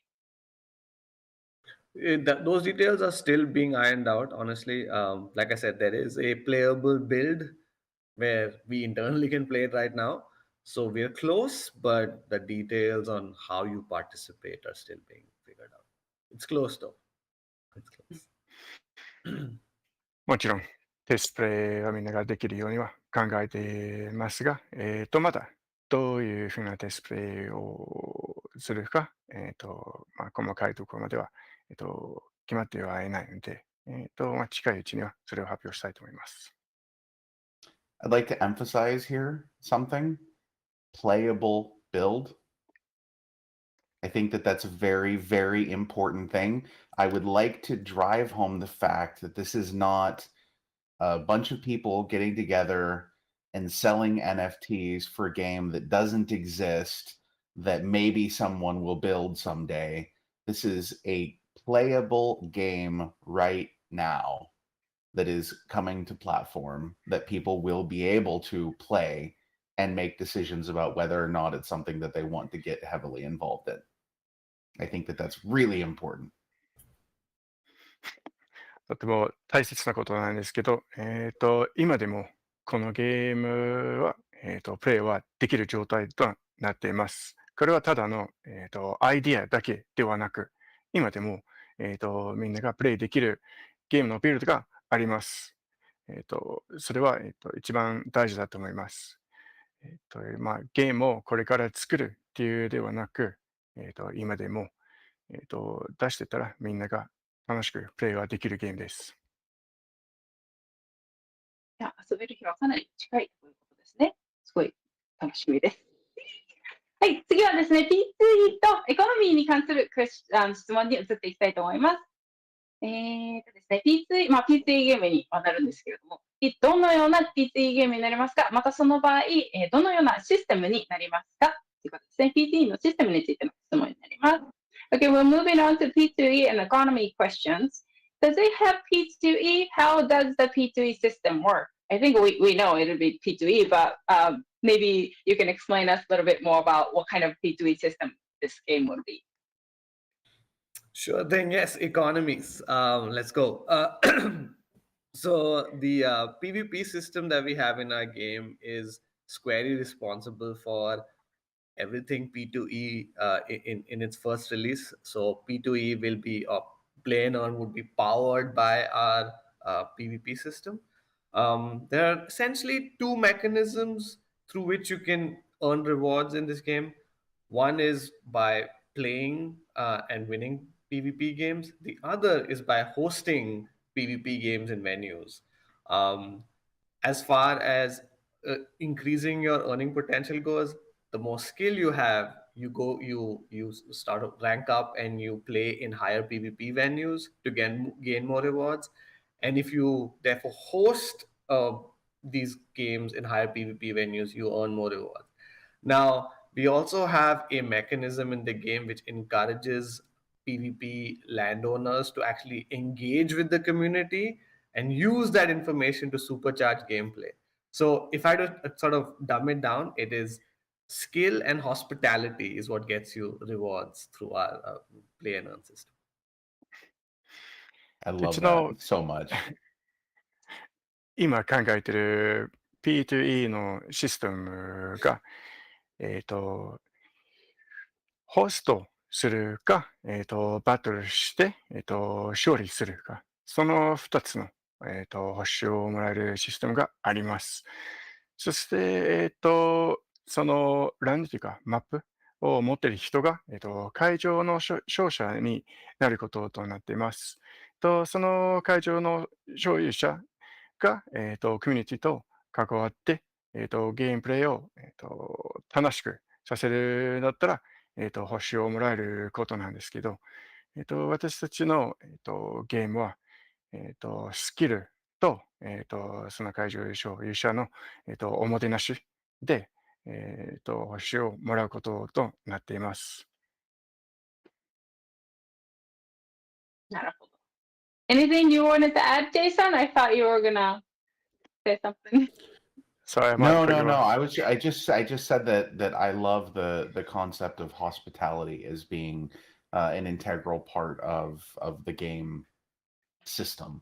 Those details are still being ironed out, honestly. Like I said, there is a playable build where we internally can play it right now. So we're close, but the details on how you participate are still being figured out. It's close though. It's close. もちろん、テストプレイはみんなができるようには考えてますが、まだどういうふうなテストプレイをするか、細かいところまでは、決まってはいないので、近いうちにはそれを発表したいと思います。I'd like to emphasize here something. Playable build. I think that that's a very, very important thing. I would like to drive home the fact that this is not a bunch of people getting together and selling NFTs for a game that doesn't exist, that maybe someone will build someday. This is a playable game right now that is coming to platform that people will be able to play and make decisions about whether or not it's something that they want to get heavily involved in. I think that that's really important. とても大切なことなんですけど、今でもこのゲームは、プレイはできる状態となっています。これはただの、アイディアだけではなく、今でも、みんながプレイできるゲームのビルドがあります。それは、一番大事だと思います。ゲームをこれから作るっていうではなく、今でも、出してたらみんなが楽しくプレイができるゲームです。いや、遊べる日はかなり近いということですね。すごい楽しみです。はい、次はですね、P2E とエコノミーに関する質問に移っていきたいと思います。ですね、P2E ゲームにはなるんですけれども、どのような P2E ゲームになりますか、またその場合、どのようなシステムになりますかということですね。P2E のシステムについての質問になります。Okay, we're moving on to P2E and economy questions. Does it have P2E? How does the P2E system work? I think we know it'll be P2E, but maybe you can explain us a little bit more about what kind of P2E system this game would be. Sure thing. Yes, economies. Let's go. So the PvP system that we have in our game is squarely responsible for everything P2E in its first release. So P2E will be play and earn would be powered by our PvP system. There are essentially two mechanisms through which you can earn rewards in this game. One is by playing and winning PvP games. The other is by hosting PvP games in venues. As far as increasing your earning potential goes, the more skill you have, you start to rank up and you play in higher PvP venues to gain more rewards. And if you therefore host these games in higher PvP venues, you earn more rewards. Now, we also have a mechanism in the game which encourages PvP landowners to actually engage with the community and use that information to supercharge gameplay. So if I to sort of dumb it down, it is skill and hospitality is what gets you rewards through our play and earn system. I love that so much. 今考えている P2E のシステムが、ホストするか、バトルして、勝利するか、その2つの、報酬をもらえるシステムがあります。そして、そのランというかマップを持っている人が、会場の勝者になることとなっています。その会場の所有者が、コミュニティと関わって、ゲームプレイを、楽しくさせるんだったら、報酬をもらえることなんですけど、私たちの、ゲームは、スキルと、その会場所有者の、おもてなしで、報酬をもらうこととなっています。なるほど。Anything you wanted to add, Jason? I thought you were gonna say something. Sorry, No. I just said that I love the concept of hospitality as being an integral part of the game system.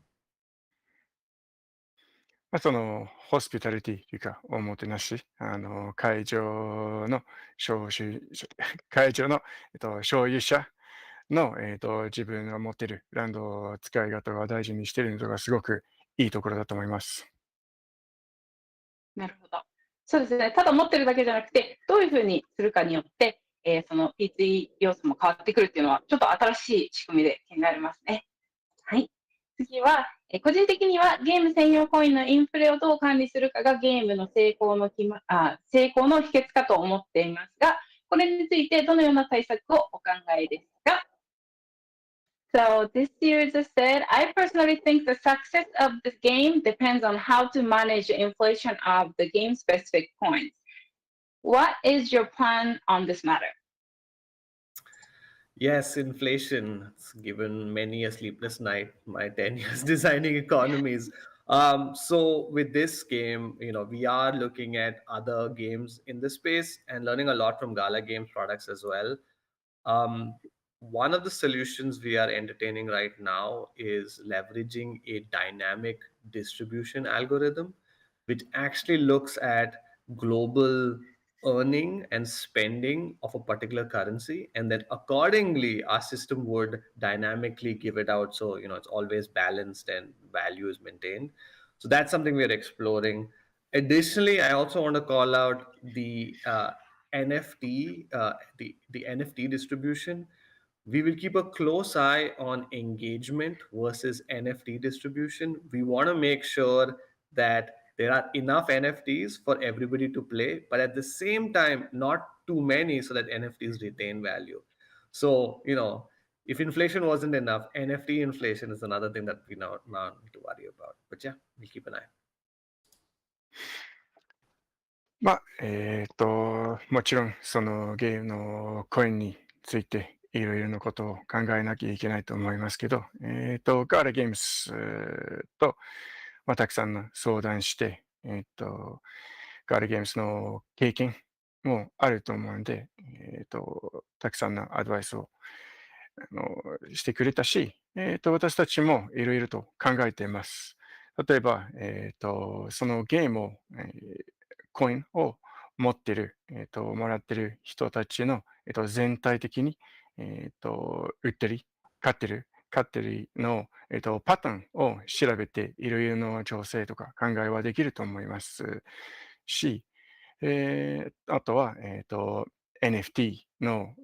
そのホスピタリティというか、おもてなし、会場の所有者の、自分が持っているランド使い方を大事にしているのがすごくいいところだと思います。なるほど。そうですね。ただ持ってるだけじゃなくて、どういうふうにするかによって、その P2E 要素も変わってくるっていうのは、ちょっと新しい仕組みで気になりますね。はい。次は、個人的にはゲーム専用コインのインフレをどう管理するかがゲームの成功の秘訣かと思っていますが、これについてどのような対策をお考えですか？ So this user said, I personally think the success of this game depends on how to manage the inflation of the game-specific coins. What is your plan on this matter? Yes, inflation. It's given many a sleepless night, my 10 years designing economies. So with this game, we are looking at other games in the space and learning a lot from Gala Games products as well. One of the solutions we are entertaining right now is leveraging a dynamic distribution algorithm, which actually looks at global earning and spending of a particular currency, and then accordingly our system would dynamically give it out, so it's always balanced and value is maintained. So that's something we're exploring. Additionally, I also want to call out the NFT, the NFT distribution. We will keep a close eye on engagement versus NFT distribution. We want to make sure that there are enough NFTs for everybody to play, but at the same time, not too many so that NFTs retain value. So, if inflation wasn't enough, NFT inflation is another thing that we now need to worry about. But yeah, we'll keep an eye. もちろん、そのゲームのコインについて、いろいろなことを考えなきゃいけないと思いますけど、ガーラゲームスと、たくさんの相談して、ガーラゲームスの経験もあると思うので、たくさんのアドバイスをしてくれたし、私たちもいろいろと考えています。例えば、そのゲームを、コインを持ってる、もらってる人たちの、全体的に、売ってる、買ってるの、パターンを調べて、いろいろな調整とか考えはできると思いますし、あとは、NFT の、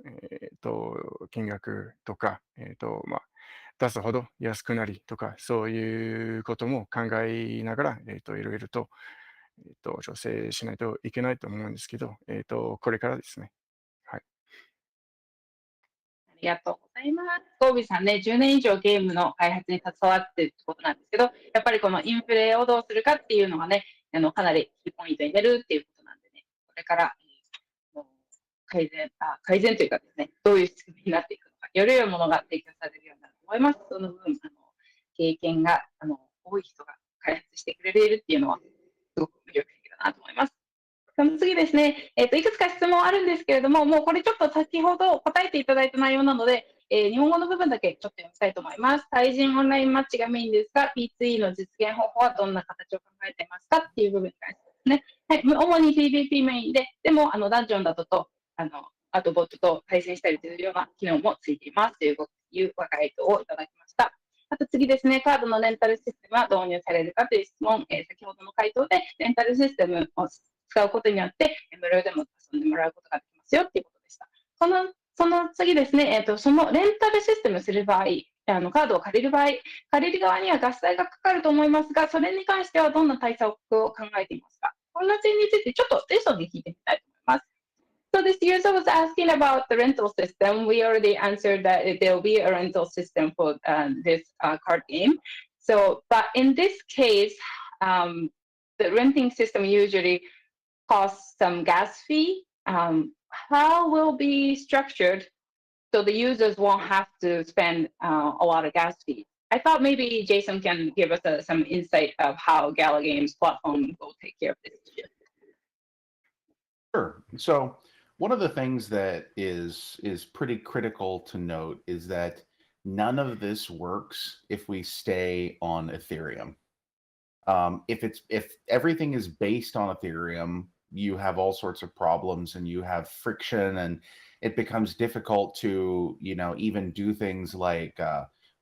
金額とか、出すほど安くなりとか、そういうことも考えながら、いろいろと、調整しないといけないと思うんですけど、これからですね。はい。ありがとうございます。ゴービーさんね、10年以上ゲームの開発に携わっているってことなんですけど、やっぱりこのインフレをどうするかっていうのがね、かなりキーポイントになるっていうことなんでね、これから、改善というかですね、どういう仕組みになっていくのか、より良いものが提供されるようになると思います。その分、経験が多い人が開発してくれているっていうのは、すごく魅力的だなと思います。その次ですね、いくつか質問あるんですけれども、もうこれちょっと先ほど答えていただいた内容なので、日本語の部分だけちょっと読みたいと思います。対人オンラインマッチがメインですが、P2E の実現方法はどんな形を考えていますかっていう部分に関してですね。はい、主に PvP メインで、でもダンジョンだと、あとボットと対戦したりというような機能もついていますという回答をいただきました。あと次ですね、カードのレンタルシステムは導入されるかという質問、先ほどの回答で、レンタルシステムを使うことによって、無料でも遊んでもらうことができますよということでした。その次ですね、そのレンタルシステムする場合、カードを借りる場合、借りる側にはガス代がかかると思いますが、それに関してはどんな対策を考えていますか？こんな点についてちょっとテストで聞いてみたいと思います。So this user was asking about the rental system. We already answered that there will be a rental system for this card game. So, but in this case, the renting system usually costs some gas fee. How will be structured so the users won't have to spend a lot of gas fees? I thought maybe Jason can give us some insight of how Gala Games platform will take care of this issue. Sure. So one of the things that is pretty critical to note is that none of this works if we stay on Ethereum. If everything is based on Ethereum, you have all sorts of problems and you have friction, and it becomes difficult to, even do things like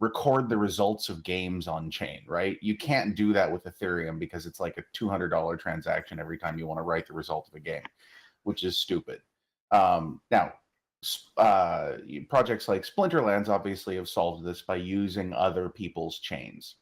record the results of games on chain, right? You can't do that with Ethereum because it's like a $200 transaction every time you want to write the result of a game, which is stupid. Now, projects like Splinterlands obviously have solved this by using other people's chains.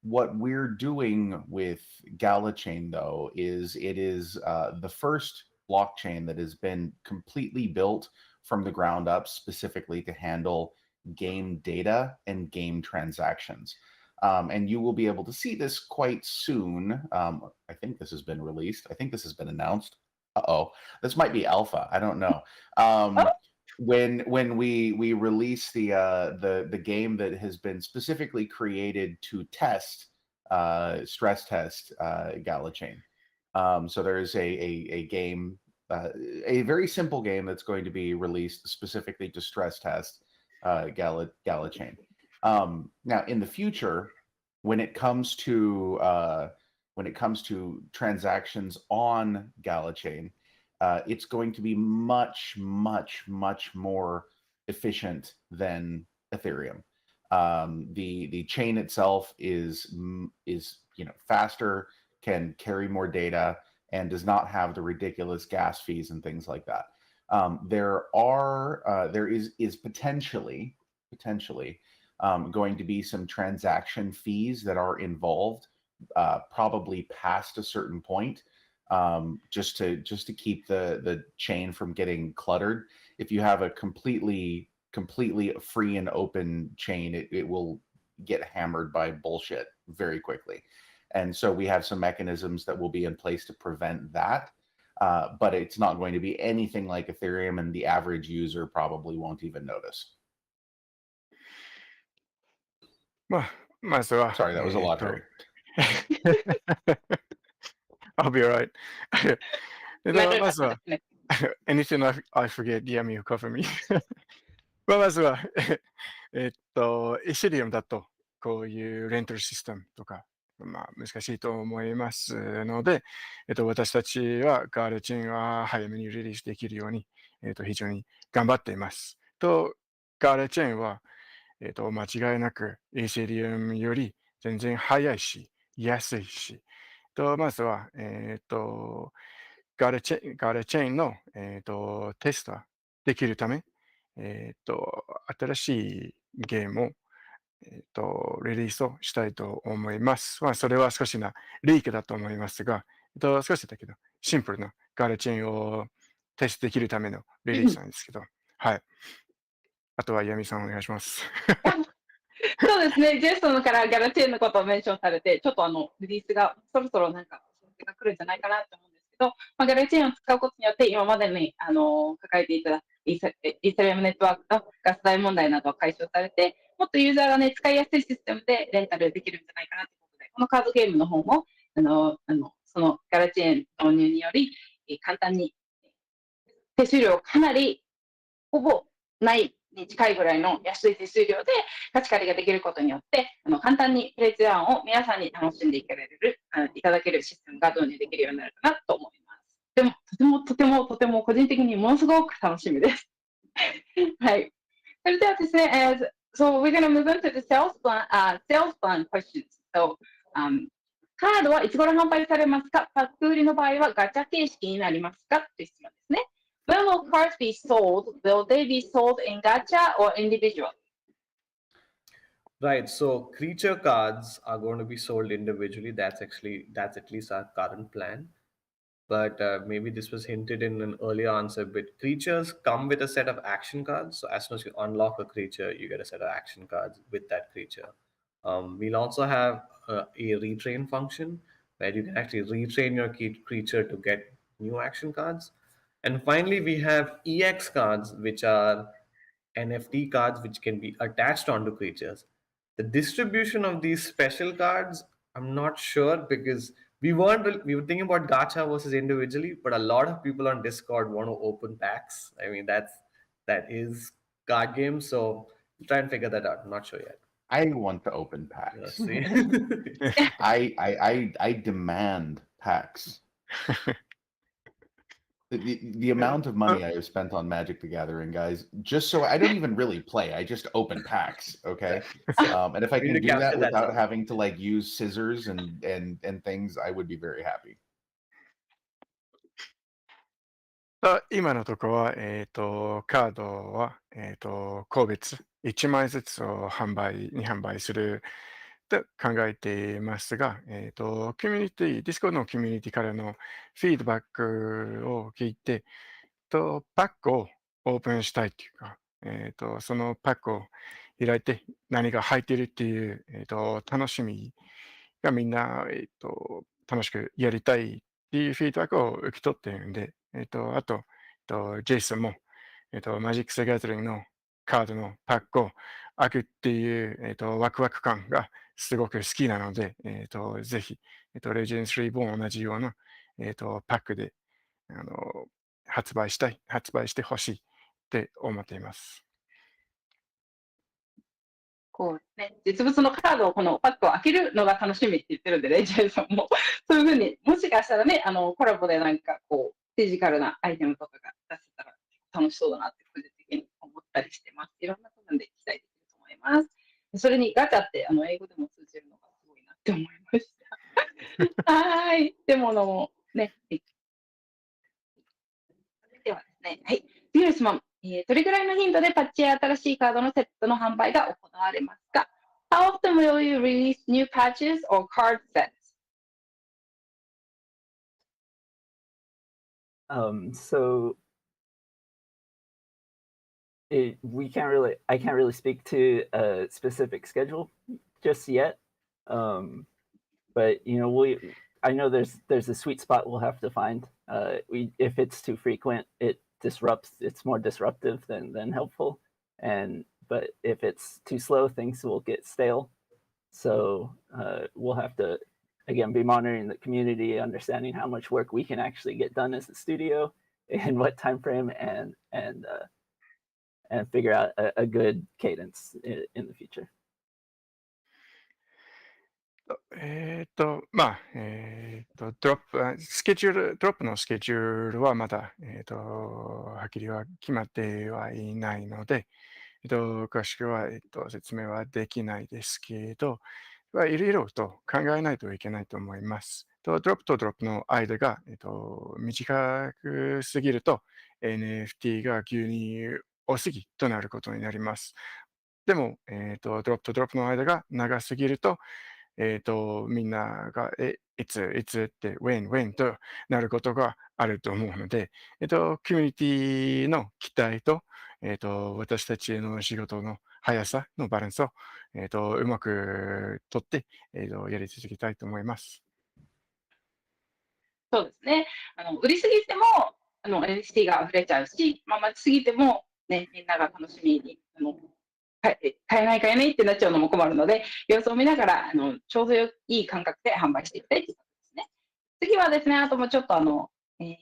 What we're doing with Gala Chain, though, is it is the first blockchain that has been completely built from the ground up specifically to handle game data and game transactions. And you will be able to see this quite soon. I think this has been released. I think this has been announced. This might be alpha. I don't know. When we release the game that has been specifically created to test stress test Gala Chain. So there's a game, a very simple game that's going to be released specifically to stress test Gala Chain. Now in the future, when it comes to transactions on Gala Chain, it's going to be much more efficient than Ethereum. The chain itself is faster, can carry more data, and does not have the ridiculous gas fees and things like that. There is potentially going to be some transaction fees that are involved, probably past a certain point, just to keep the chain from getting cluttered. If you have a completely free and open chain, it will get hammered by bullshit very quickly. And so we have some mechanisms that will be in place to prevent that. But it's not going to be anything like Ethereum, and the average user probably won't even notice. まずは、 Sorry, that was a lot, Harry. I'll be alright. まずは、anything I forget, Yami will cover me. まずは、エシリアムだと、こういうレンタルシステムとか、難しいと思いますので、私たちはガールチェーンは早めにリリースできるように、非常に頑張っています。ガールチェーンは、間違いなくエシリアムより全然早いし、安いし、まずは、ガールチェーンの、テストできるため、新しいゲームを、リリースをしたいと思います。それは少しなリークだと思いますが、少しだけど、シンプルなガールチェーンをテストできるためのリリースなんですけど、はい。あとはヤミさんお願いします。そうですね、ジェイソンからガラチェーンのことをメンションされて、ちょっとリリースがそろそろなんか、が来るんじゃないかなと思うんですけど、ガラチェーンを使うことによって、今までに抱えていたイーサリアムネットワークのガス代問題などが解消されて、もっとユーザーがね、使いやすいシステムでレンタルできるんじゃないかなということで、このカードゲームの方も、そのガラチェーン導入により、簡単に、手数料かなりほぼないに近いぐらいの安い手数料で貸し借りができることによって、簡単にプレイツアーを皆さんに楽しんでいただけるシステムが導入できるようになるかなと思います。でも、とても個人的にものすごく楽しみです。はい。それではですね、So we're going to move into the sales plan questions. So, カードはいつ頃販売されますか？パック売りの場合はガチャ形式になりますか？という質問ですね。When will cards be sold? Will they be sold in gacha or individual? Right. So creature cards are going to be sold individually. That's at least our current plan. But maybe this was hinted in an earlier answer. But creatures come with a set of action cards. So as soon as you unlock a creature, you get a set of action cards with that creature. We'll also have a retrain function where you can actually retrain your creature to get new action cards. And finally, we have EX cards, which are NFT cards which can be attached onto creatures. The distribution of these special cards, I'm not sure, because we were thinking about gacha versus individually, but a lot of people on Discord want to open packs. I mean, that is card games, so we'll try and figure that out. I'm not sure yet. I want to open packs. Let's see. I demand packs. The amount of money I have spent on Magic the Gathering, guys, just so I don't even really play. I just open packs, okay? And if I can do that without having to like use scissors and things, I would be very happy. 今のところは、カードは、個別1枚ずつを販売すると考えていますが、コミュニティ、Discord のコミュニティからのフィードバックを聞いて、パックをオープンしたいというか、そのパックを開いて何が入っているっていう、楽しみがみんな、楽しくやりたいっていうフィードバックを受け取っているんで、あと、ジェイソンも、マジック・ザ・ギャザリングのカードのパックを開くっていう、ワクワク感がすごく好きなので、ぜひ、レジェンド・リボーン同じような、パックで、発売してほしいって思っています。こうね、実物のカードをこのパックを開けるのが楽しみって言ってるんでね、ジェイソンもそういうふうにもしかしたらね、コラボでなんかこうフィジカルなアイテムとかが出せたら楽しそうだなって個人的に思ったりしてます。いろんな部分で期待できると思います。それにガチャって英語でも通じるのがすごいなって思いました。はい。でもね、ではですね、はい。次の質問。どれぐらいの頻度でパッチや新しいカードのセットの販売が行われますか？ How often will you release new patches or card sets? So I can't really speak to a specific schedule just yet. But I know there's a sweet spot we'll have to find. If it's too frequent, it's more disruptive than helpful. But if it's too slow, things will get stale. So we'll have to, again, be monitoring the community, understanding how much work we can actually get done as a studio in what time frame, and figure out a good cadence in the future. まあ、ドロップのスケジュールはまだ、はっきりは決まってはいないので、詳しくは、説明はできないですけど、いろいろと考えないといけないと思います。ドロップとドロップの間が、短くすぎると、NFT が急に多すぎとなることになります。でも、ドロップとドロップの間が長すぎると、みんなが、いつって、when となることがあると思うので、コミュニティの期待と、私たちの仕事の速さのバランスを、うまくとって、やり続けたいと思います。そうですね。売りすぎてもNFT が溢れちゃうし、待ちすぎても、ね、みんなが楽しみに買えないってなっちゃうのも困るので、様子を見ながらちょうどいい感覚で販売していきたいということですね。次はですね、あともうちょっと結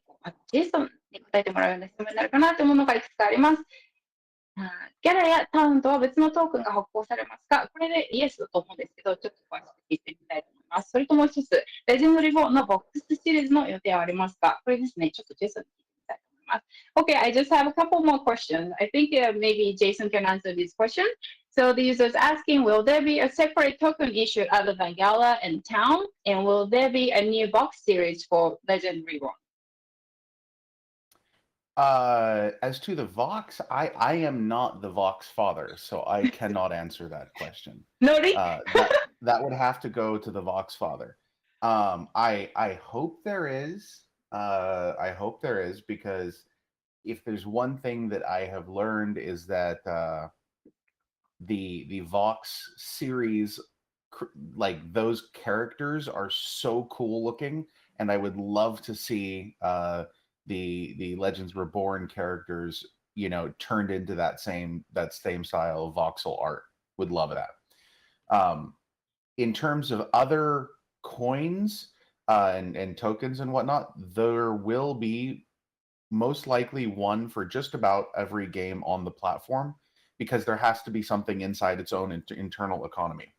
構ジェイソンに答えてもらうような質問になるかなというものがいくつかあります。ギャラやタウンとは別のトークンが発行されますか？これでイエスだと思うんですけど、ちょっと詳しく聞いてみたいと思います。それともう一つ、レジェンドリボーンのボックスシリーズの予定はありますか？これですね、ちょっとジェイソンに聞いてみたいと思います。Okay, I just have a couple more questions. I think maybe Jason can answer this question. So the user is asking, will there be a separate token issued other than Gala and Town? And will there be a new box series for Legend Reborn? As to the Vox, I am not the Vox father, so I cannot answer that question. No, that would have to go to the Vox father. I hope there is. I hope there is, because if there's one thing that I have learned is that the Vox series, like those characters are so cool looking, and I would love to see the Legends Reborn characters, turned into that same style of voxel art. Would love that. In terms of other coins and tokens and whatnot, there will be most likely one for just about every game on the platform, because there has to be something inside its own internal economy.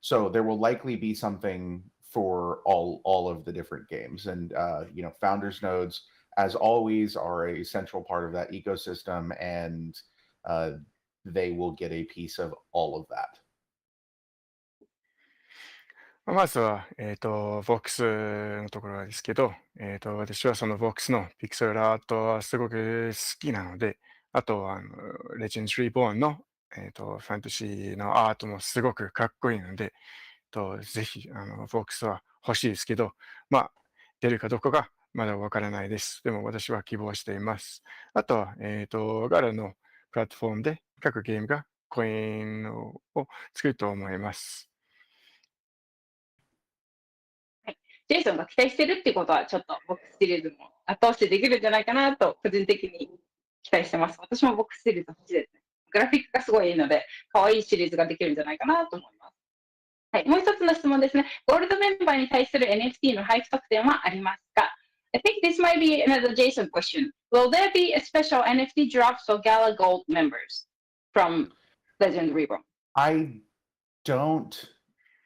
So there will likely be something for all of the different games. And founders nodes, as always, are a central part of that ecosystem, and they will get a piece of all of that. まずは、ボックスのところですけど、私はそのボックスのピクセルアートはすごく好きなので、あとは、レジェンド・リボーンの、ファンタジーのアートもすごくかっこいいので、ぜひ、ボックスは欲しいですけど、出るかどうかがまだわからないです。でも私は希望しています。あとは、ガラのプラットフォームで各ゲームがコインを作ると思います。ジェイソンが期待してるっていうことは、ちょっとボックスシリーズも後押しできるんじゃないかなと、個人的に期待してます。私もボックスシリーズ欲しいですね。グラフィックがすごいいいので、可愛いシリーズができるんじゃないかなと思います。はい、もう一つの質問ですね。ゴールドメンバーに対する NFT の配布特典はありますか？ I think this might be another Jason question. Will there be a special NFT drop for Gala Gold members from Legend Reborn? I don't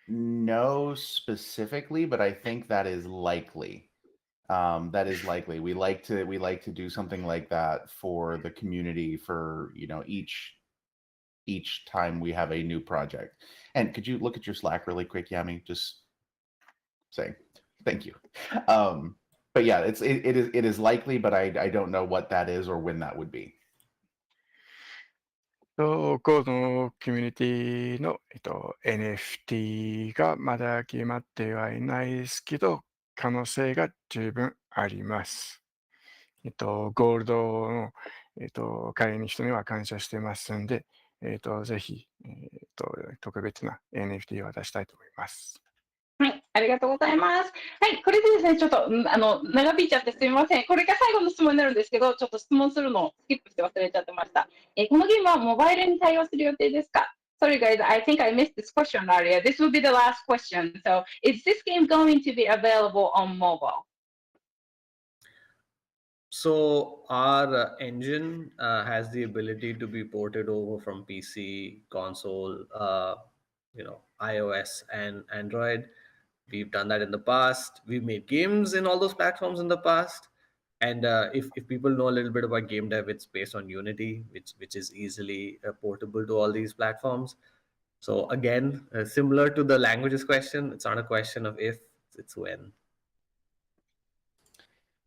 know specifically, but I think that is likely. That is likely. We like to do something like that for the community for each time we have a new project. And could you look at your Slack really quick, Yami? Just saying. Thank you. But yeah, it is likely, but I don't know what that is or when that would be. コードのコミュニティの、NFT がまだ決まってはいないですけど、可能性が十分あります。ゴールドの、会員の人には感謝してますんで、ぜひ、特別な NFT を出したいと思います。はい、ありがとうございます。はい、これでですね、ちょっと長引いちゃってすみません。これが最後の質問になるんですけど、ちょっと質問するのをスキップして忘れちゃってました。このゲームはモバイルに対応する予定ですか？ Sorry guys, I think I missed this question earlier. This will be the last question. So, is this game going to be available on mobile? So our engine has the ability to be ported over from PC, console, iOS and Android. We've done that in the past. We've made games in all those platforms in the past. And if people know a little bit about game dev, it's based on Unity, which is easily portable to all these platforms. So again, similar to the languages question, it's not a question of if, it's when.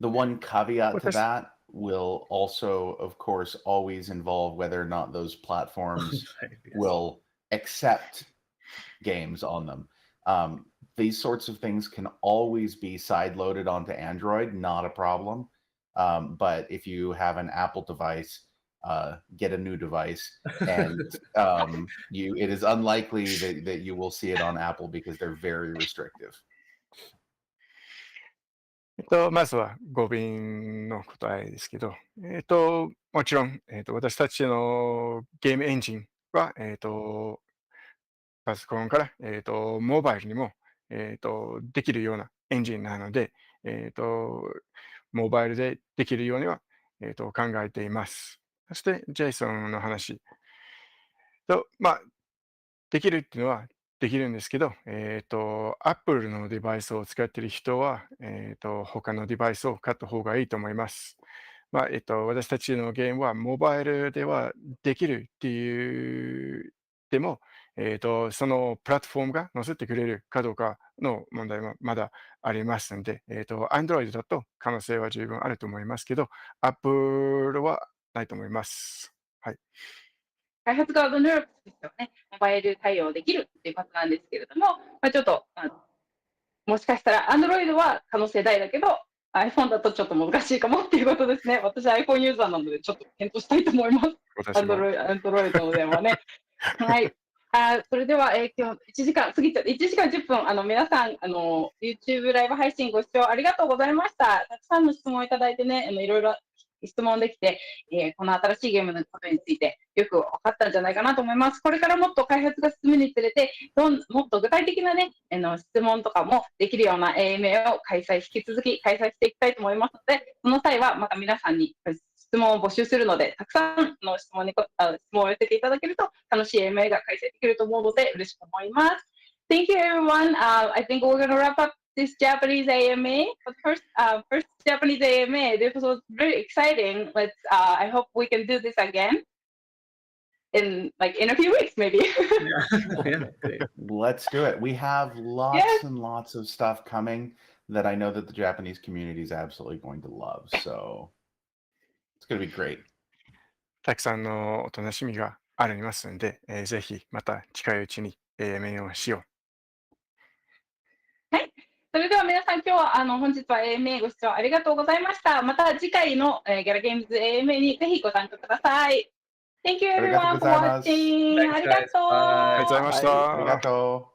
The one caveat to that will also, of course, always involve whether or not those platforms Right, yes. will accept games on them. These sorts of things can always be side-loaded onto Android, not a problem. But if you have an Apple device, get a new device, and it is unlikely that you will see it on Apple because they're very restrictive. まずは語尾の答えですけど、もちろん、私たちのゲームエンジンは、パソコンから、モバイルにも、できるようなエンジンなので、モバイルでできるようには、考えています。そして、ジェイソンの話できるっていうのはできるんですけど、Apple のデバイスを使っている人は、他のデバイスを買った方がいいと思います。私たちのゲームはモバイルではできるっていうでも、そのプラットフォームが載せてくれるかどうかの問題もまだありますので、Android だと可能性は十分あると思いますけど、Apple はないと思います。はい。開発側の能力としてはね、モバイル対応できるっていうことなんですけれども、ちょっと、もしかしたら Android は可能性大だけど、iPhone だとちょっと難しいかもっていうことですね。私 iPhone ユーザーなので、ちょっと検討したいと思います。Android の電話ね。はい。それでは、今日1時間過ぎちゃって、1時間10分、皆さん、YouTube ライブ配信ご視聴ありがとうございました。たくさんの質問をいただいてね、いろいろ質問できて、この新しいゲームのことについてよく分かったんじゃないかなと思います。これからもっと開発が進むにつれて、もっと具体的なね、質問とかもできるような AMA を引き続き開催していきたいと思いますので、その際はまた皆さんに質問を募集するので、たくさんの質問を寄せていただけると楽しい AMA が開催できると思うので嬉しく思います。Thank you, everyone. I think we're going to wrap up this Japanese AMA. But first Japanese AMA. This was very exciting. I hope we can do this again in a few weeks, maybe. Yeah, great. Let's do it. We have lots and lots of stuff coming that I know that the Japanese community is absolutely going to love. So it's going to be great. たくさんのお楽しみがありますので、ぜひまた近いうちに AMA をしよう。はい。それでは皆さん、今日は本日は AMA ご視聴ありがとうございました。また次回のGala Games AMA にぜひご参加ください。Thank you everyone for watching. ありがとう。ありがとうございました。ありがとう。